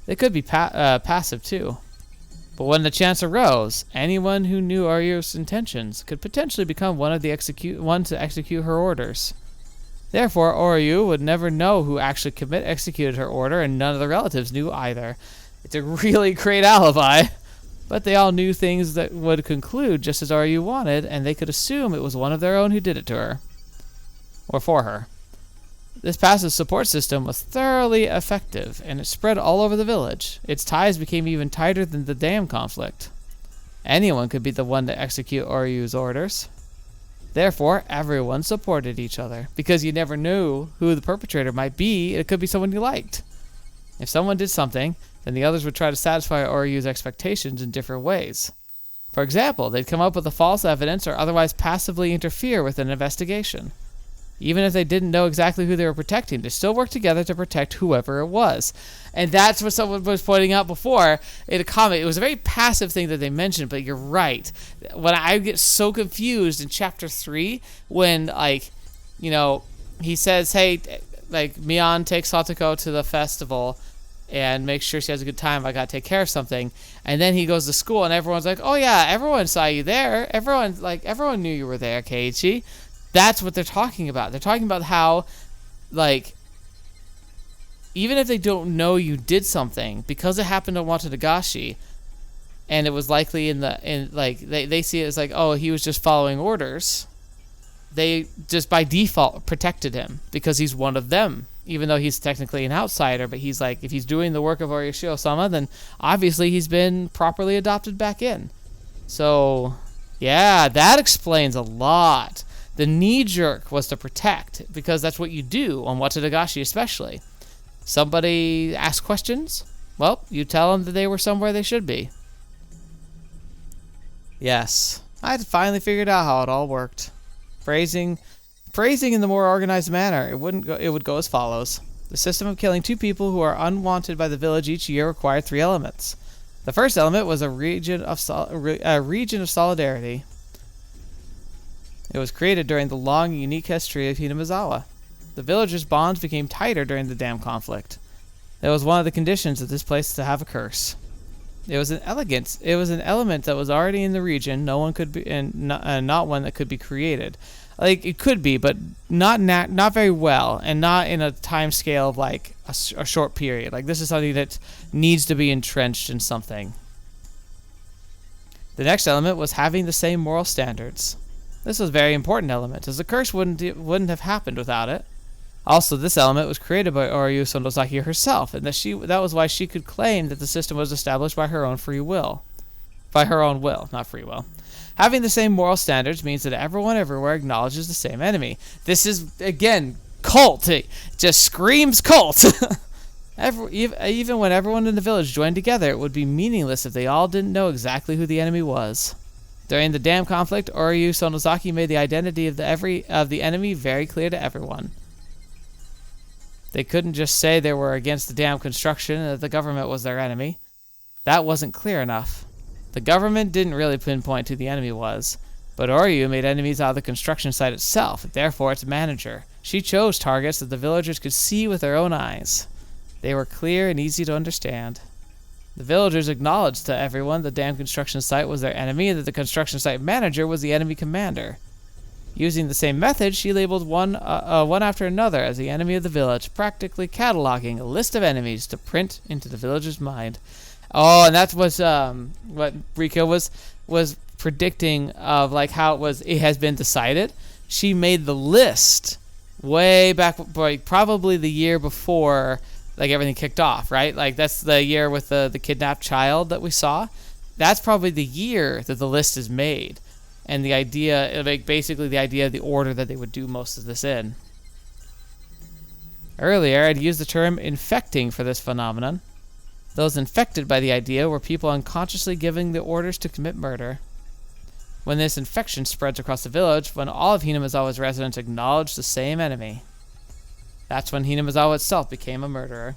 They could be passive too. But when the chance arose, anyone who knew Oryou's intentions could potentially become one to execute her orders. Therefore, Oryou would never know who actually executed her order, and none of the relatives knew either. It's a really great alibi, but they all knew things that would conclude just as Oryou wanted, and they could assume it was one of their own who did it to her. Or for her. This passive support system was thoroughly effective, and it spread all over the village. Its ties became even tighter than the dam conflict. Anyone could be the one to execute Oryou's orders. Therefore, everyone supported each other, because you never knew who the perpetrator might be. It could be someone you liked. If someone did something, then the others would try to satisfy Oryou's expectations in different ways. For example, they'd come up with a false evidence or otherwise passively interfere with an investigation. Even if they didn't know exactly who they were protecting, they still worked together to protect whoever it was. And that's what someone was pointing out before in a comment. It was a very passive thing that they mentioned, but you're right. When I get so confused in chapter 3, when, like, you know, he says, hey, like, Mion takes Satoko to the festival and makes sure she has a good time. I gotta take care of something. And then he goes to school and everyone's like, oh yeah, everyone saw you there. Everyone knew you were there, Kaiichi. That's what they're talking about. They're talking about how, like, even if they don't know you did something, because it happened to Watanagashi, and it was likely they see it as like, oh, he was just following orders, they just by default protected him because he's one of them, even though he's technically an outsider. But he's like, if he's doing the work of Oryou-sama, then obviously he's been properly adopted back in. So, yeah, that explains a lot. The knee-jerk was to protect, because that's what you do on Watanagashi especially. Somebody asks questions, well, you tell them that they were somewhere they should be. Yes, I had finally figured out how it all worked. Praising in the more organized manner, it would go as follows. The system of killing 2 people who are unwanted by the village each year required 3 elements. The first element was a region of solidarity. It was created during the long and unique history of Hinamizawa. The villagers' bonds became tighter during the dam conflict. It was one of the conditions of this place to have a curse. It was an element that was already in the region. No one could be, and not one that could be created. Like it could be, but not very well, and not in a time scale of like a short period. Like this is something that needs to be entrenched in something. The next element was having the same moral standards. This was a very important element, as the curse wouldn't have happened without it. Also, this element was created by Oryou Sonozaki herself, and that was why she could claim that the system was established by her own free will. By her own will, not free will. Having the same moral standards means that everyone everywhere acknowledges the same enemy. This is, again, cult. It just screams cult. Even when everyone in the village joined together, it would be meaningless if they all didn't know exactly who the enemy was. During the dam conflict, Oryou Sonozaki made the identity of the enemy very clear to everyone. They couldn't just say they were against the dam construction and that the government was their enemy. That wasn't clear enough. The government didn't really pinpoint who the enemy was, but Oryou made enemies out of the construction site itself, and therefore its manager. She chose targets that the villagers could see with their own eyes. They were clear and easy to understand. The villagers acknowledged to everyone the damn construction site was their enemy and that the construction site manager was the enemy commander. Using the same method, she labeled one after another as the enemy of the village, practically cataloging a list of enemies to print into the villager's mind. Oh, and that was what Rika was predicting of, like, how it has been decided. She made the list way back, like, probably the year before, like, everything kicked off, right? Like, that's the year with the kidnapped child that we saw. That's probably the year that the list is made. And the idea, like, basically the idea of the order that they would do most of this in. Earlier, I'd used the term infecting for this phenomenon. Those infected by the idea were people unconsciously giving the orders to commit murder. When this infection spreads across the village, when all of Hinamizawa's residents acknowledged the same enemy, that's when Hinamizawa itself became a murderer.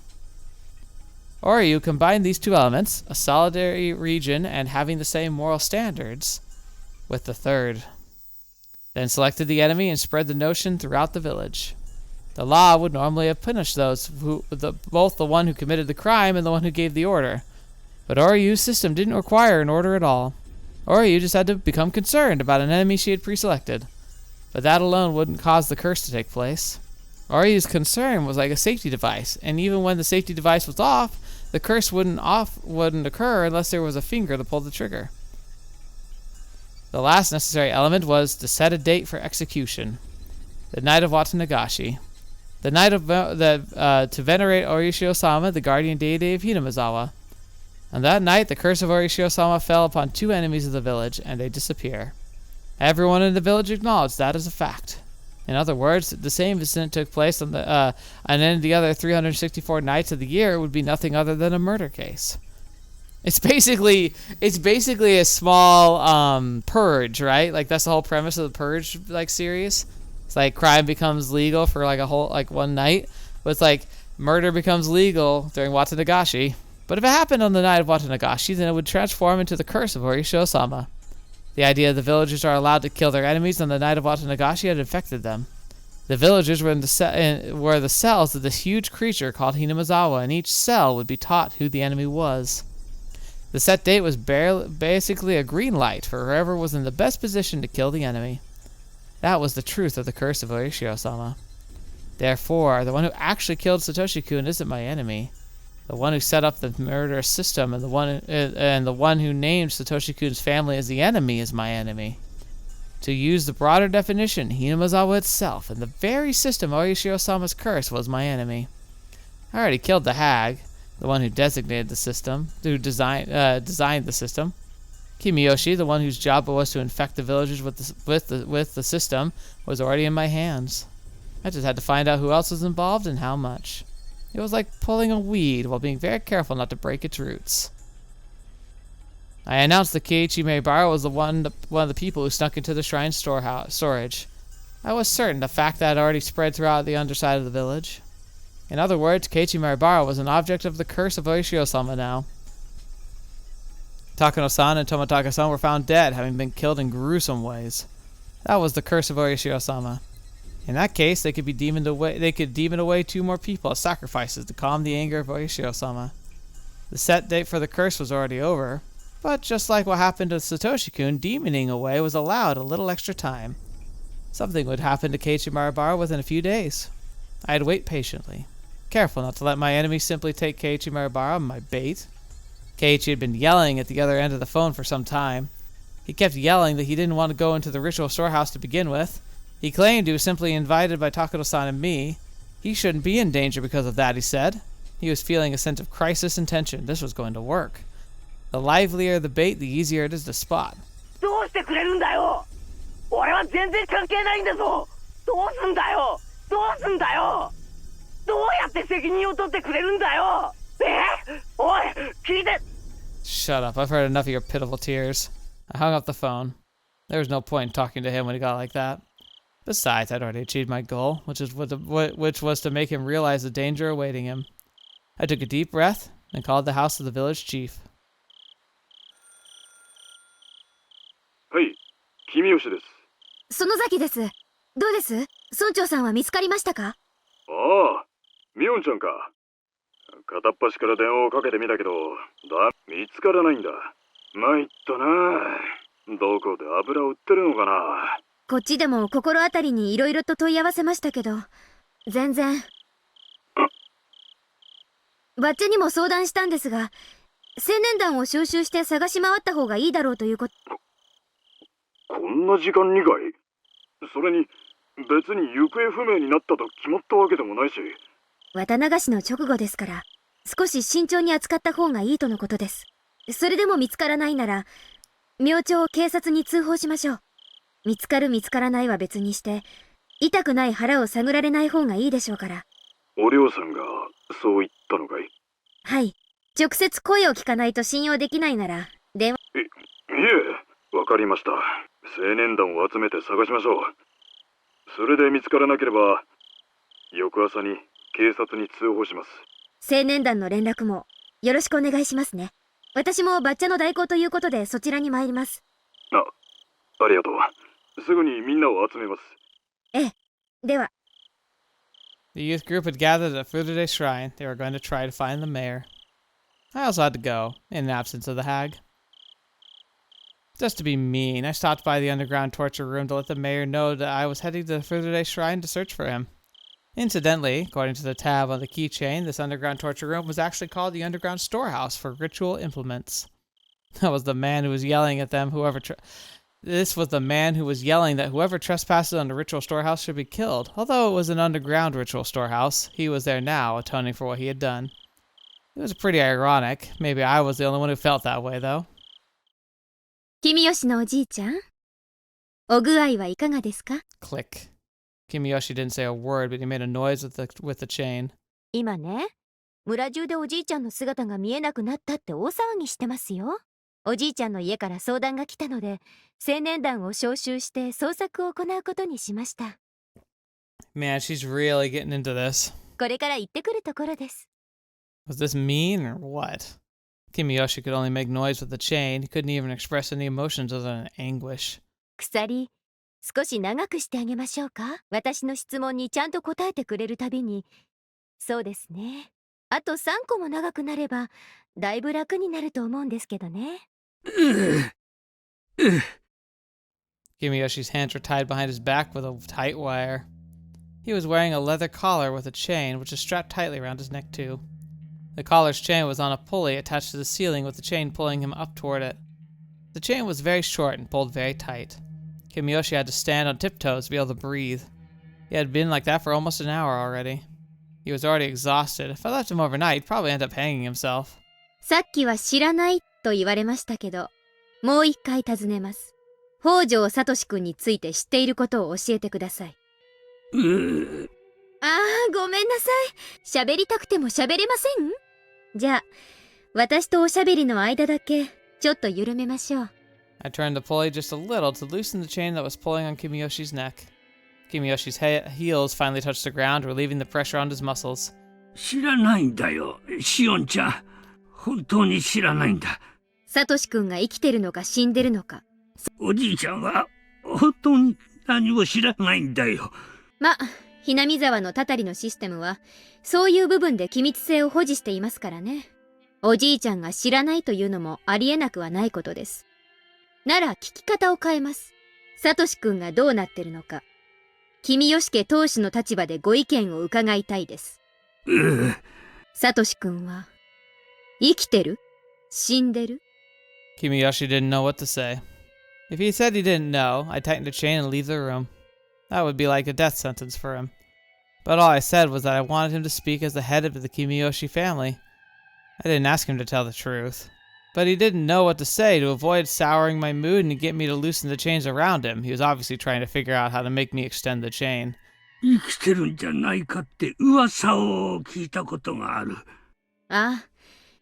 Oryou combined these two elements, a solitary region and having the same moral standards, with the third. Then selected the enemy and spread the notion throughout the village. The law would normally have punished those both the one who committed the crime and the one who gave the order. But Oryou's system didn't require an order at all. Oryou just had to become concerned about an enemy she had pre-selected. But that alone wouldn't cause the curse to take place. Oryou's concern was like a safety device, and even when the safety device was off, the curse wouldn't occur unless there was a finger to pull the trigger. The last necessary element was to set a date for execution. The night of Watanagashi. The night to venerate Oryou-sama, the guardian deity of Hinamizawa. On that night, the curse of Oryou-sama fell upon two enemies of the village, and they disappear. Everyone in the village acknowledged that as a fact. In other words, the same incident took place on and then the other 364 nights of the year would be nothing other than a murder case. It's basically a small purge, right? Like, that's the whole premise of the Purge, like, series. It's like crime becomes legal for like a whole, like, one night, but it's like murder becomes legal during Watanagashi. But if it happened on the night of Watanagashi, then it would transform into the curse of Oryou-sama. The idea that the villagers are allowed to kill their enemies on the night of Watanagashi had infected them. The villagers were the cells of this huge creature called Hinamizawa, and each cell would be taught who the enemy was. The set date was basically a green light for whoever was in the best position to kill the enemy. That was the truth of the curse of Oryou-sama. Therefore, the one who actually killed Satoshi-kun isn't my enemy. The one who set up the murderous system and the one who named Satoshi-kun's family as the enemy is my enemy. To use the broader definition, Hinamizawa itself and the very system Oryou-sama's curse was my enemy. I already killed the hag, the one who designated the system, who designed the system. Kimiyoshi, the one whose job it was to infect the villagers with the system, was already in my hands. I just had to find out who else was involved and how much. It was like pulling a weed while being very careful not to break its roots. I announced that Kaiichi Maribara was one of the people who snuck into the shrine storage. I was certain the fact that had already spread throughout the underside of the village. In other words, Kaiichi Maribara was an object of the curse of Oryou-sama now. Takano-san and Toмотaka-san were found dead, having been killed in gruesome ways. That was the curse of Oryou-sama. In that case, they could demon away two more people as sacrifices to calm the anger of Oryou-sama. The set date for the curse was already over, but just like what happened to Satoshi-kun, demoning away was allowed a little extra time. Something would happen to Kaiichi Maribara within a few days. I had to wait patiently, careful not to let my enemy simply take Kaiichi Maribara, my bait. Kaiichi had been yelling at the other end of the phone for some time. He kept yelling that he didn't want to go into the ritual storehouse to begin with. He claimed he was simply invited by Takano-san and me. He shouldn't be in danger because of that, he said. He was feeling a sense of crisis and tension. This was going to work. The livelier the bait, the easier it is to spot.
どうしてくれるんだよ。俺は全然関係ないんだぞ。どうすんだよ。どうすんだよ。どうやって責任を取ってくれるんだよ。おい、聞いて。
Shut up. I've heard enough of your pitiful tears. I hung up the phone. There was no point in talking to him when he got like that. Besides, I'd already achieved my goal, which was to make him realize the danger awaiting him. I took a deep breath and called the house of the village chief.
はい、君吉です。
園崎です。どうです？村長さんは見つかりましたか？
ああ、ミオンちゃんか。片っ端から電話をかけてみたけど、見つからないんだ。参ったな。どこで油売ってるのかな。
こっちでも心当たりにいろいろと問い合わせましたけど、全然。バッチャにも相談したんですが、青年団を招集して探し回った方がいいだろうということ。
こんな時間にかい？それに別に行方不明になったと決まったわけでもないし。
綿流しの直後ですから、少し慎重に扱った方がいいとのことです。それでも見つからないなら、明朝警察に通報しましょう。見つかる見つからないは別にして、痛くない腹を探られない方がいいでしょうから。
お嬢さんがそう言ったのかい？
はい。直接声を聞かないと信用できないなら、電話。
いえ、わかりました。青年団を集めて探しましょう。それで見つからなければ、翌朝に警察に通報します。
青年団の連絡もよろしくお願いしますね。私もバッチャの代行ということでそちらに参ります。
ありがとう。すぐにみんなを集めます。
ええ。では。
The youth group had gathered at Furude Shrine. They were going to try to find the mayor. I also had to go, in the absence of the hag. Just to be mean, I stopped by the underground torture room to let the mayor know that I was heading to the Furude Shrine to search for him. Incidentally, according to the tab on the keychain, this underground torture room was actually called the Underground Storehouse for ritual implements. That was the man who was yelling at them, This was the man who was yelling that whoever trespasses on the ritual storehouse should be killed. Although it was an underground ritual storehouse, he was there now, atoning for what he had done. It was pretty ironic. Maybe I was the only one who felt that way, though.
君吉のおじいちゃん、お具合はいかがですか？
Click. Kimiyoshi didn't say a word, but he made a noise with the chain.
今ね、村中でおじいちゃんの姿が見えなくなったって大騒ぎしてますよ。おじいちゃんの家から相談が来たので、青年団を招集して捜索を行うことにしました。
Man, she's really getting into this.
これから行ってくるところです。
Was this mean or what? Kimiyoshi could only make noise with the chain. He couldn't even express any emotions other than anguish.
鎖、少し長くしてあげましょうか？私の質問にちゃんと答えてくれるたびに。そうですね。あと3個も長くなれば、だいぶ楽になると思うんですけどね。
Kimiyoshi's hands were tied behind his back with a tight wire. He was wearing a leather collar with a chain, which was strapped tightly around his neck too. The collar's chain was on a pulley attached to the ceiling with the chain pulling him up toward it. The chain was very short and pulled very tight. Kimiyoshi had to stand on tiptoes to be able to breathe. He had been like that for almost an hour already. He was already exhausted. If I left him overnight, he'd probably end up hanging himself.
さっきは知らないと言われましたけど、もう一回尋ねます。北条聡君について知っていることを教えてください。ごめんなさい。喋りたくても喋れません？じゃあ、私とおしゃべりの間だけ、ちょっと緩めましょう。
I turned the pulley just a little to loosen the chain that was pulling on Kimiyoshi's neck. Kimiyoshi's heels finally touched the ground, relieving the pressure on his muscles.
知らないんだよ、シオンちゃん。本当に知らないんだ。
サトシ君が生きてるのか死んでるのか。
おじいちゃんは本当に何も知らないんだよ。
Hinamizawaのたたりのシステムは、そういう部分で機密性を保持していますからね。おじいちゃんが知らないというのもありえなくはないことです。なら聞き方を変えます。サトシ君がどうなってるのか、君吉家当主の立場でご意見を伺いたいです。サトシ君は、生きてる？死んでる？
Kimiyoshi didn't know what to say. If he said he didn't know, I'd tighten the chain and leave the room. That would be like a death sentence for him. But all I said was that I wanted him to speak as the head of the Kimiyoshi family. I didn't ask him to tell the truth. But he didn't know what to say to avoid souring my mood and to get me to loosen the chains around him. He was obviously trying to figure out how to make me extend the chain.
生きてるんじゃないかって噂を聞いたことがある。
ああ、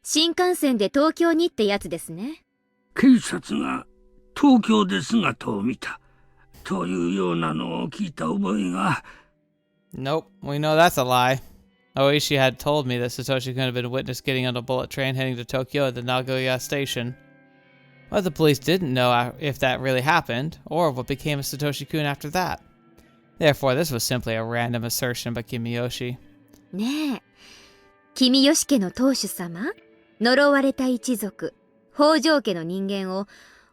新幹線で東京にってやつですね。
警察が東京で姿を見たというようなのを聞いた覚えが。
Nope, we know that's a lie. Oishi had told me that Satoshi couldn't have been witnessed getting on a bullet train heading to Tokyo at the Nagoya station. But the police didn't know if that really happened, or what became of Satoshi-kun after that. Therefore, this was simply a random assertion by Kimiyoshi.
ねえ、君吉家の当主様、呪われた一族、北条家の人間を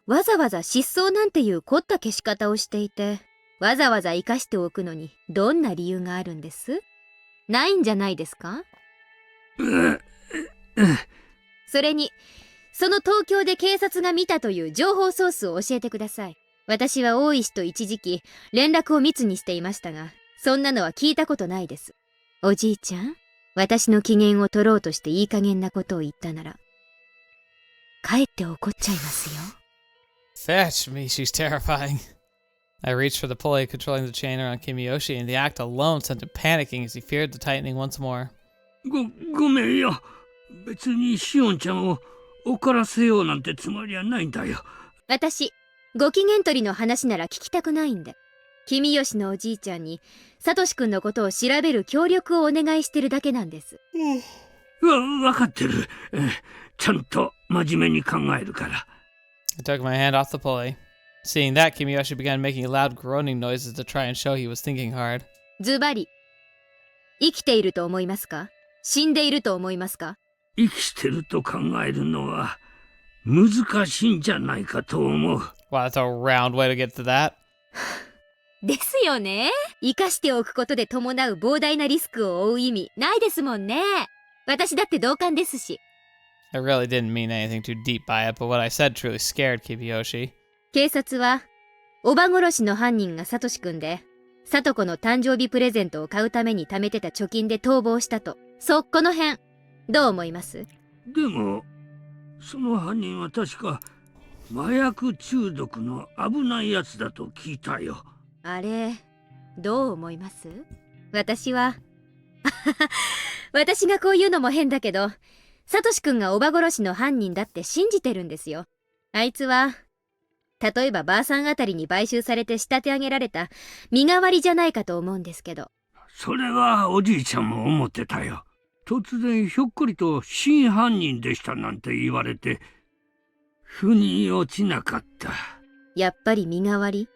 わざわざ失踪なんていう凝った消し方をしていて、わざわざ生かしておくのにどんな理由があるんです？ないんじゃないですか？それに、その東京で警察が見たという情報ソースを教えてください。私は大石と一時期連絡を密にしていましたが、そんなのは聞いたことないです。おじいちゃん、私の機嫌を取ろうとしていい加減なことを言ったなら、かえって怒っちゃいますよ。
Fetch me, she's terrifying. I reached for the pulley controlling the chain around Kimiyoshi, and the act alone sent him panicking as he feared the tightening once more.
ごめんよ。別にシオンちゃんを怒らせようなんてつもりはないんだよ。
私、ご機嫌取りの話なら聞きたくないんで。君吉のおじいちゃんに、サトシ君のことを調べる協力をお願いしてるだけなんです。
わかってる。ちゃんと真面目に考えるから。
I took my hand off the pulley. Seeing that, Kimiyoshi began making loud groaning noises to try and show he was thinking hard.
ズバリ、生きていると思いますか？死んでいると思いますか？
生きてると考えるのは難しいんじゃないかと思う。
Wow, that's a round way to get to that.
ですよね。生かしておくことで伴う膨大なリスクを負う意味ないですもんね。私だって同感ですし。
I really didn't mean anything too deep by it, but what I said truly scared Kimiyoshi.
警察は、おば殺しの犯人がサトシ君で、サトコの誕生日プレゼントを買うために貯めてた貯金で逃亡したと。そう、この辺、どう思います？
でも、その犯人は確か麻薬中毒の危ないやつだと聞いたよ。
あれ、どう思います？私は私がこう言うのも変だけど、サトシ君がおば殺しの犯人だって信じてるんですよ。あいつは、例えばばあさんあたりに買収されて仕立て上げられた身代わりじゃないかと思うんですけど。
それはおじいちゃんも思ってたよ。突然ひょっこりと真犯人でしたなんて言われて、腑に落ちなかった。
やっぱり身代わり？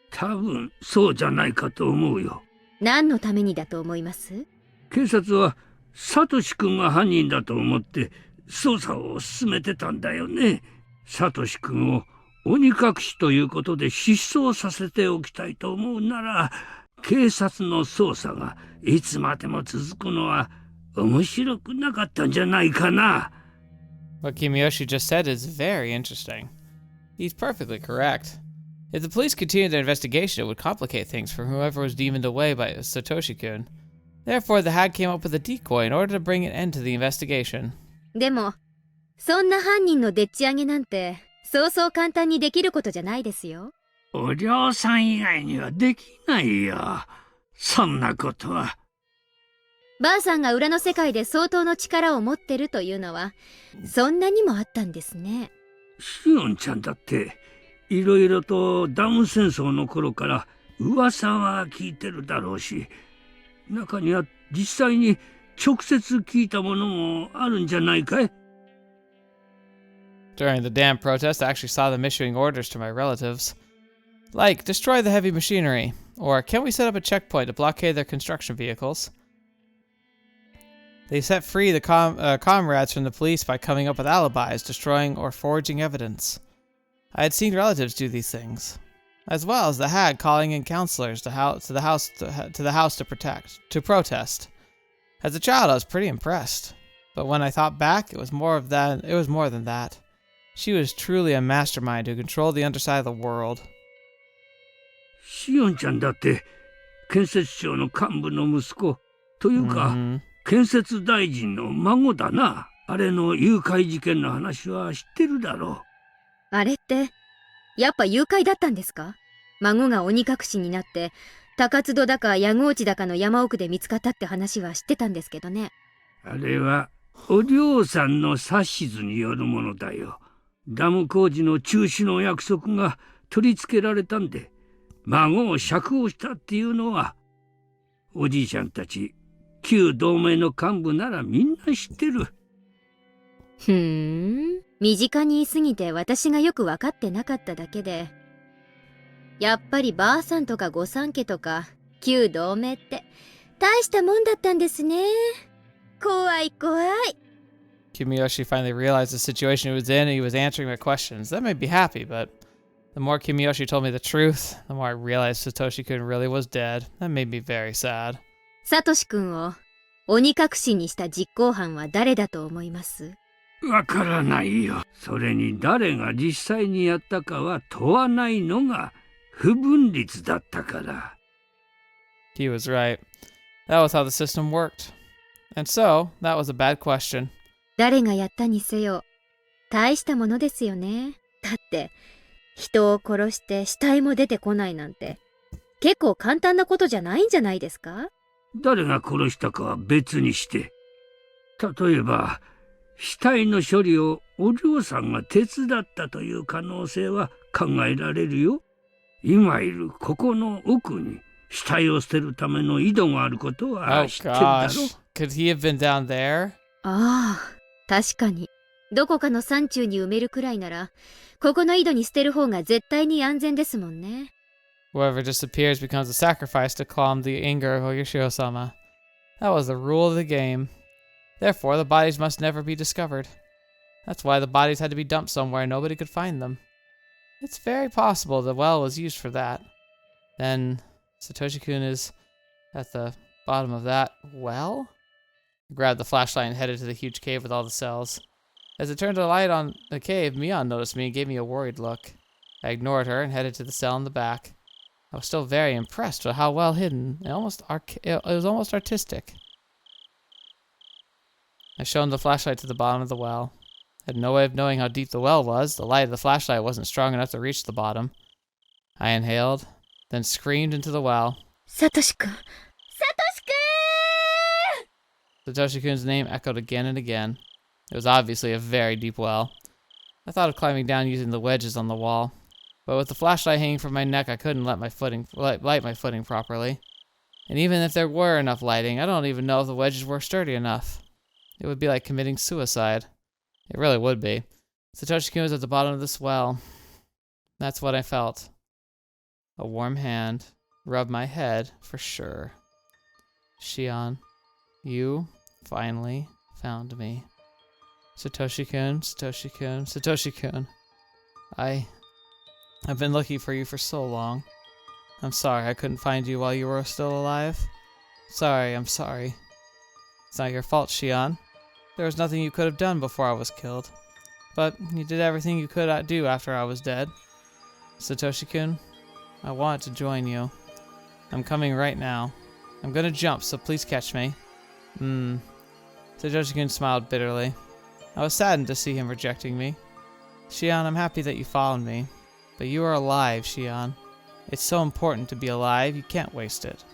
多分そうじゃないかと思うよ。
何のためにだと思います？
警察はサトシ君が犯人だと思って捜査を進めてたんだよね。サトシ君を鬼隠しということで失踪させておきたいと思うなら、警察の捜査がいつまでも続くのは面白くなかったんじゃないかな。
What Kimiyoshi just said is very interesting. He's perfectly correct. If the police continued their investigation, it would complicate things for whoever was demoned away by Satoshi-kun. Therefore, the hag came up with a decoy in order to bring an end to the investigation.
でも、そんな犯人のでっち上げなんて、そうそう簡単にできることじゃないですよ。
お嬢さん以外にはできないよ。そんなことは。
ばあさんが裏の世界で相当の力を持ってるというのは、そんなにもあったんですね。
シオンちゃんだって、いろいろとダム戦争の頃から噂は聞いてるだろうし、中には実際に直接聞いたものもあるんじゃないかい？
During the dam protest, I actually saw them issuing orders to my relatives. Like, destroy the heavy machinery, or can we set up a checkpoint to blockade their construction vehicles? They set free the comrades from the police by coming up with alibis, destroying or forging evidence. I had seen relatives do these things, as well as the hag calling in counselors to the house to protest. As a child, I was pretty impressed, but when I thought back, it was more than that. She was truly a mastermind who controlled the underside of the world.
シオンちゃんだって建設省の幹部の息子というか、建設大臣の孫だな。あれの誘拐事件の話は知ってるだろう。
あれって、やっぱ誘拐だったんですか？孫が鬼隠しになって、高津戸だか矢河内だかの山奥で見つかったって話は知ってたんですけどね。
あれはお嬢さんの指図によるものだよ。ダム工事の中止の約束が取り付けられたんで、孫を釈放したっていうのは、おじいちゃんたち旧同盟の幹部ならみんな知ってる。
身近にいすぎて私がよく分かってなかっただけで、やっぱりばあさんとか御三家とか旧同盟って大したもんだったんですね。怖い怖い。
Kimiyoshi finally realized the situation he was in and he was answering my questions. That made me happy, but the more Kimiyoshi told me the truth, the more I realized Satoshi-kun really was dead. That made me very sad.
サトシ君を鬼隠しにした実行犯は誰だと思います？
わからないよ。それに誰が実際にやったかは問わないのが不分律だったから。
He was right. That was how the system worked. And so, that was a bad question.
誰がやったにせよ、大したものですよね。だって、人を殺して死体も出てこないなんて、結構簡単なことじゃないんじゃないですか？
誰が殺したかは別にして、例えば、死体の処理をお嬢さんが手伝ったという可能性は考えられるよ。今いるここの奥に死体を捨てるための井戸があることは知ってるだろ。
Could he have been down there?
ああ、確かに。どこかの山中に埋めるくらいなら、ここの井戸に捨てる方が絶対に安全ですもんね。
Whoever disappears becomes a sacrifice to calm the anger of Yoshio-sama. That was the rule of the game. Therefore, the bodies must never be discovered. That's why the bodies had to be dumped somewhere and nobody could find them. It's very possible the well was used for that. Then, Satoshi-kun is at the bottom of that well? I grabbed the flashlight and headed to the huge cave with all the cells. As it turned the light on the cave, Mion noticed me and gave me a worried look. I ignored her and headed to the cell in the back. I was still very impressed with how well hidden, it was almost artistic. I shone the flashlight to the bottom of the well. I had no way of knowing how deep the well was. The light of the flashlight wasn't strong enough to reach the bottom. I inhaled, then screamed into the well.
Satoshi-kun! Satoshi-kun!
Satoshi-kun's name echoed again and again. It was obviously a very deep well. I thought of climbing down using the wedges on the wall, but with the flashlight hanging from my neck, I couldn't light my footing properly. And even if there were enough lighting, I don't even know if the wedges were sturdy enough. It would be like committing suicide. It really would be. Satoshi-kun was at the bottom of this well. That's what I felt. A warm hand rubbed my head for sure. Shion, you finally found me. Satoshi-kun, Satoshi-kun, Satoshi-kun. I've been looking for you for so long. I'm sorry I couldn't find you while you were still alive. I'm sorry. It's not your fault, Shion. There was nothing you could have done before I was killed. But you did everything you could do after I was dead. Satoshi-kun, I want to join you. I'm coming right now. I'm gonna jump, so please catch me. Satoshi-kun smiled bitterly. I was saddened to see him rejecting me. Shion, I'm happy that you followed me. But you are alive, Shion. It's so important to be alive, you can't waste it.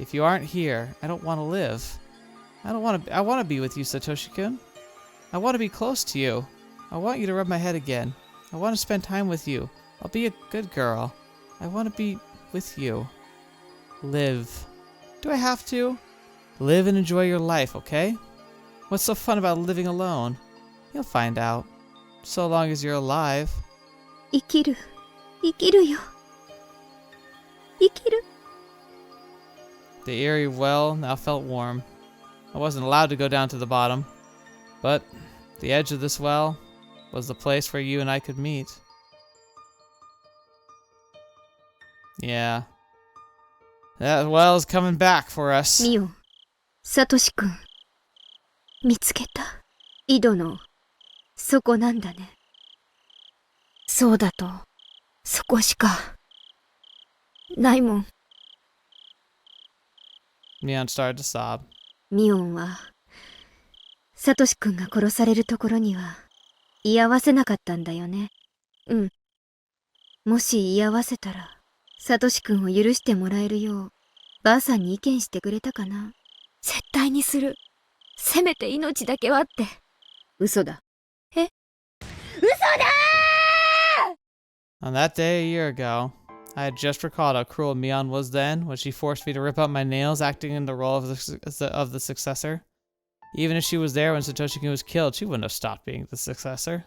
If you aren't here, I don't want to live. I want to be with you, Satoshi-kun. I want to be close to you. I want you to rub my head again. I want to spend time with you. I'll be a good girl. I want to be with you. Live. Do I have to? Live and enjoy your life, okay? What's so fun about living alone? You'll find out. So long as you're alive.
生きるよ。生きる。
The eerie well now felt warm. I wasn't allowed to go down to the bottom, but the edge of this well was the place where you and I could meet. Yeah. That well's coming back for us.
ミオン、サトシ君、見つけた。井戸の底なんだね。そうだと、そこしかないもん。
Mion started to sob.
ミオンは、サトシ君が殺されるところには居合わせなかったんだよね。もし居合わせたら、サトシ君を許してもらえるよう、ばあさんに意見してくれたかな。絶対にする。せめて命だけはって。嘘だ。嘘だー!
On that day a year ago, I had just recalled how cruel Mion was then when she forced me to rip out my nails acting in the role of the successor. Even if she was there when Satoshi-kun was killed, she wouldn't have stopped being the successor.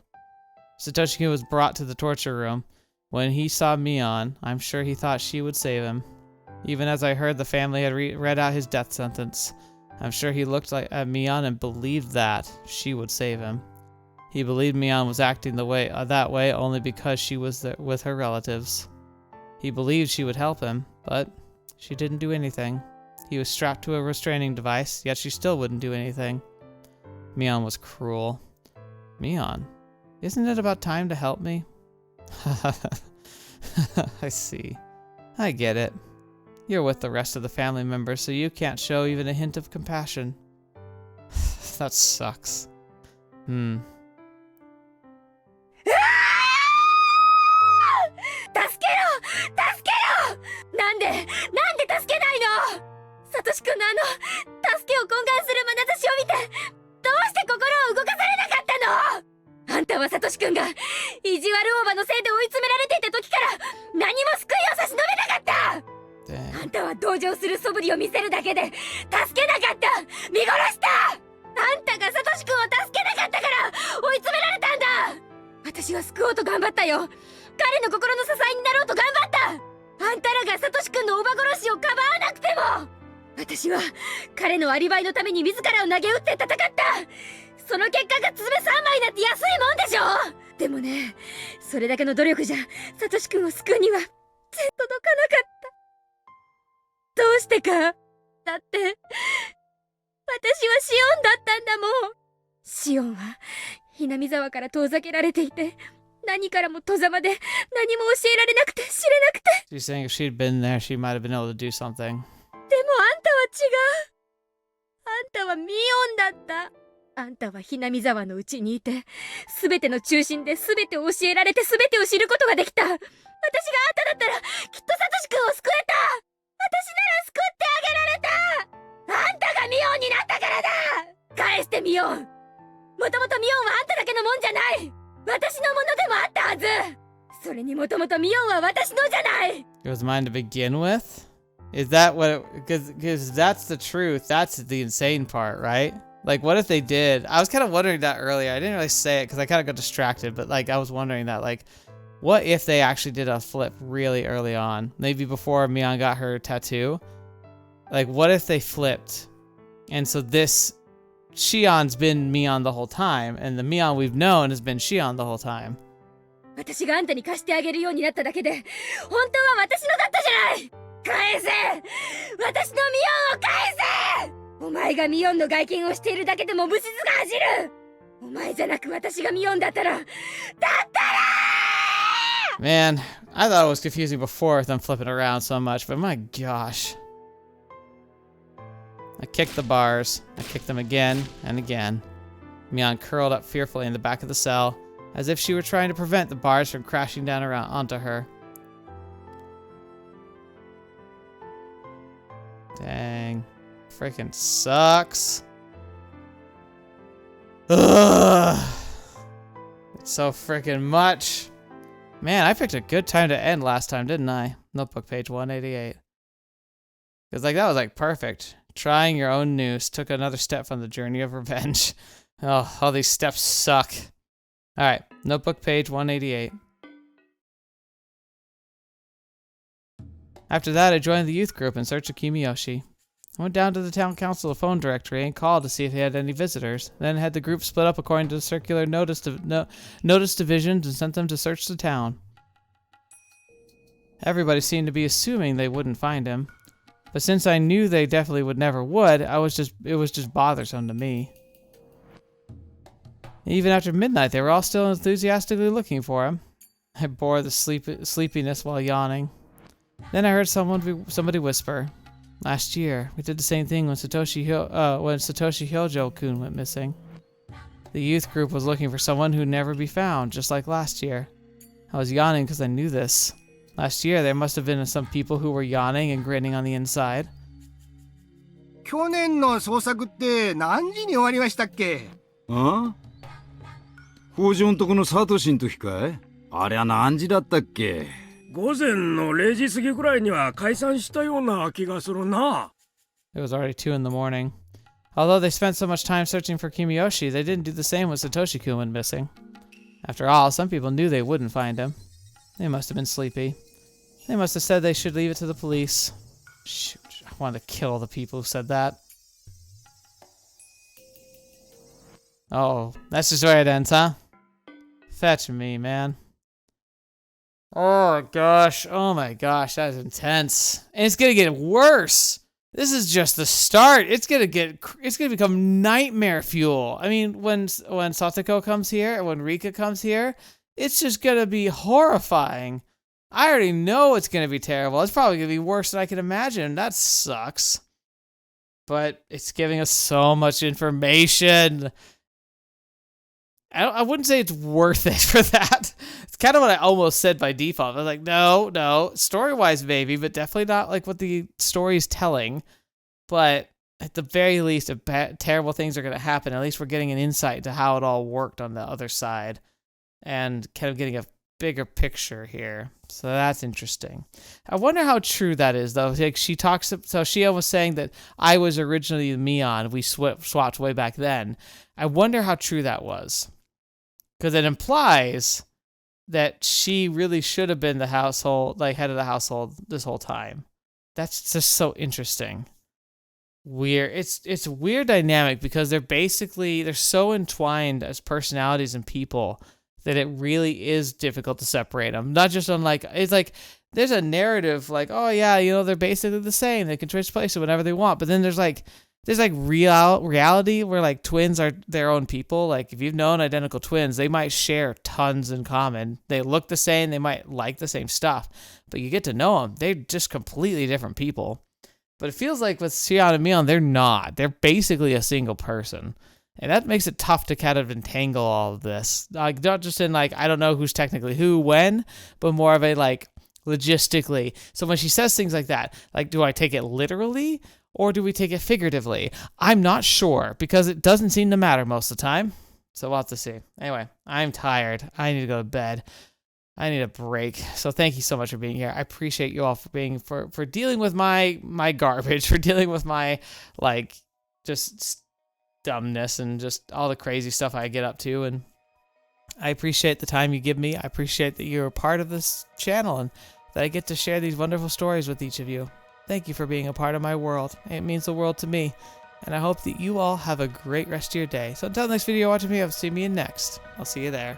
Satoshi-kun was brought to the torture room. When he saw Mion, I'm sure he thought she would save him. Even as I heard the family had read out his death sentence, I'm sure he looked at Mion and believed that she would save him. He believed Mion was acting that way only because she was there with her relatives. He believed she would help him, but she didn't do anything. He was strapped to a restraining device, yet she still wouldn't do anything. Mion was cruel. Mion, isn't it about time to help me? I see. I get it. You're with the rest of the family members, so you can't show even a hint of compassion. That sucks.
なんで助けないの？サトシ君の助けを懇願する眼差しを見て、どうして心を動かされなかったの？あんたはサトシ君が意地悪オーバーのせいで追い詰められていた時から何も救いを差し伸べなかった。あんたは同情する素振りを見せるだけで助けなかった。見殺した。あんたがサトシ君を助けなかったから追い詰められたんだ。私は救おうと頑張ったよ。彼の心の支えになろうと頑張った。あんたらがサトシ君のおば殺しをかばわなくても、私は彼のアリバイのために自らを投げ打って戦った。その結果が爪3枚なんて安いもんでしょ。でもね、それだけの努力じゃサトシ君を救うには届かなかった。どうしてか。だって私はシオンだったんだもん。シオンはHinamizawaから遠ざけられていて、何からも戸ざまで何も教えられなくて知れなくて。
She's saying if she'd been there, she might have been able to do something.
でもあんたは違う。あんたはミオンだった。あんたはHinamizawaのうちにいて、すべての中心で全てを教えられて全てを知ることができた。私があんただったらきっとサトシ君を救えた。私なら救ってあげられた。あんたがミオンになったからだ。返してミオン。もともとミオンはあんただけのもんじゃない。私のものでもあったはず。それにもともとミオンは私のじゃない。
It was mine to begin with? Is that what because that's the truth. That's the insane part, right? Like, what if they did? I was kind of wondering that earlier. I didn't really say it because I kind of got distracted, but like I was wondering that, like, what if they actually did a flip really early on? Maybe before Mion got her tattoo? Like, what if they flipped? And so this Shion's been Mion the whole time, and the Mion we've known has been Shion the whole time.
私があんたに貸してあげるようになっただけで、本当は私のだったじゃない。返せ。私のミオンを返せ。お前がミオンの外見をしているだけでも無実が走る。お前じゃなく私がミオンだったら、だったら。
Man, I thought it was confusing before with them flipping around so much, but my gosh. I kicked the bars. I kicked them again and again. Mion curled up fearfully in the back of the cell, as if she were trying to prevent the bars from crashing down around onto her. Dang. Freaking sucks. Ugh. It's so freaking much. Man, I picked a good time to end last time, didn't I? Notebook page 188. Because like that was like perfect. Trying your own noose took another step from the journey of revenge. Oh, all these steps suck. Alright, notebook page 188. After that, I joined the youth group in search of Kimiyoshi. I went down to the town council phone directory and called to see if they had any visitors. Then had the group split up according to the circular notice divisions and sent them to search the town. Everybody seemed to be assuming they wouldn't find him. But since I knew they definitely would, it was just bothersome to me. Even after midnight, they were all still enthusiastically looking for him. I bore the sleepiness while yawning. Then I heard somebody whisper. Last year, we did the same thing when Satoshi Hyojo-kun went missing. The youth group was looking for someone who'd never be found, just like last year. I was yawning because I knew this. Last year, there must have been some people who were yawning and grinning on the inside.
去年の捜索って何時に終わりましたっけ？
あ？工場のとこのサトシの時かい？あれは何時だったっけ？
午前の0時過ぎくらいには解散したような気がするな。
It was already 2 in the morning. Although they spent so much time searching for Kimiyoshi, they didn't do the same with Satoshi-kun when missing. After all, some people knew they wouldn't find him. They must have been sleepy. They must have said they should leave it to the police. Shoot, I wanted to kill the people who said that. Oh, that's just where it ends, huh? Fetch me, man. Oh my gosh, that is intense. And it's gonna get worse. This is just the start. It's gonna become nightmare fuel. I mean, when Satoko comes here, when Rika comes here, it's just gonna be horrifying. I already know it's gonna be terrible. It's probably gonna be worse than I can imagine. That sucks. But it's giving us so much information. I wouldn't say it's worth it for that. It's kind of what I almost said by default. I was like, no, story-wise maybe, but definitely not like what the story's telling. But at the very least, terrible things are going to happen. At least we're getting an insight into how it all worked on the other side. And kind of getting a bigger picture here. So that's interesting. I wonder how true that is, though. Like so Shion was saying that I was originally Mion. We swapped way back then. I wonder how true that was. Because it implies that she really should have been the household, like head of the household this whole time. That's just so interesting. Weird. It's a weird dynamic because they're so entwined as personalities and people that it really is difficult to separate them. Not just on it's like there's a narrative like, oh yeah, they're basically the same. They can switch places whenever they want. But then there's reality where like twins are their own people. Like if you've known identical twins, they might share tons in common. They look the same. They might like the same stuff, but you get to know them. They're just completely different people. But it feels like with Shion and Mion, they're not. They're basically a single person. And that makes it tough to kind of entangle all of this. Like not just in I don't know who's technically who, when, but more of a logistically. So when she says things like that, do I take it literally? Or do we take it figuratively? I'm not sure, because it doesn't seem to matter most of the time. So we'll have to see. Anyway, I'm tired. I need to go to bed. I need a break. So thank you so much for being here. I appreciate you all for dealing with my garbage, for dealing with my just dumbness and just all the crazy stuff I get up to. And I appreciate the time you give me. I appreciate that you're a part of this channel and that I get to share these wonderful stories with each of you. Thank you for being a part of my world. It means the world to me. And I hope that you all have a great rest of your day. So until the next video, watching me, I'll see me in next. I'll see you there.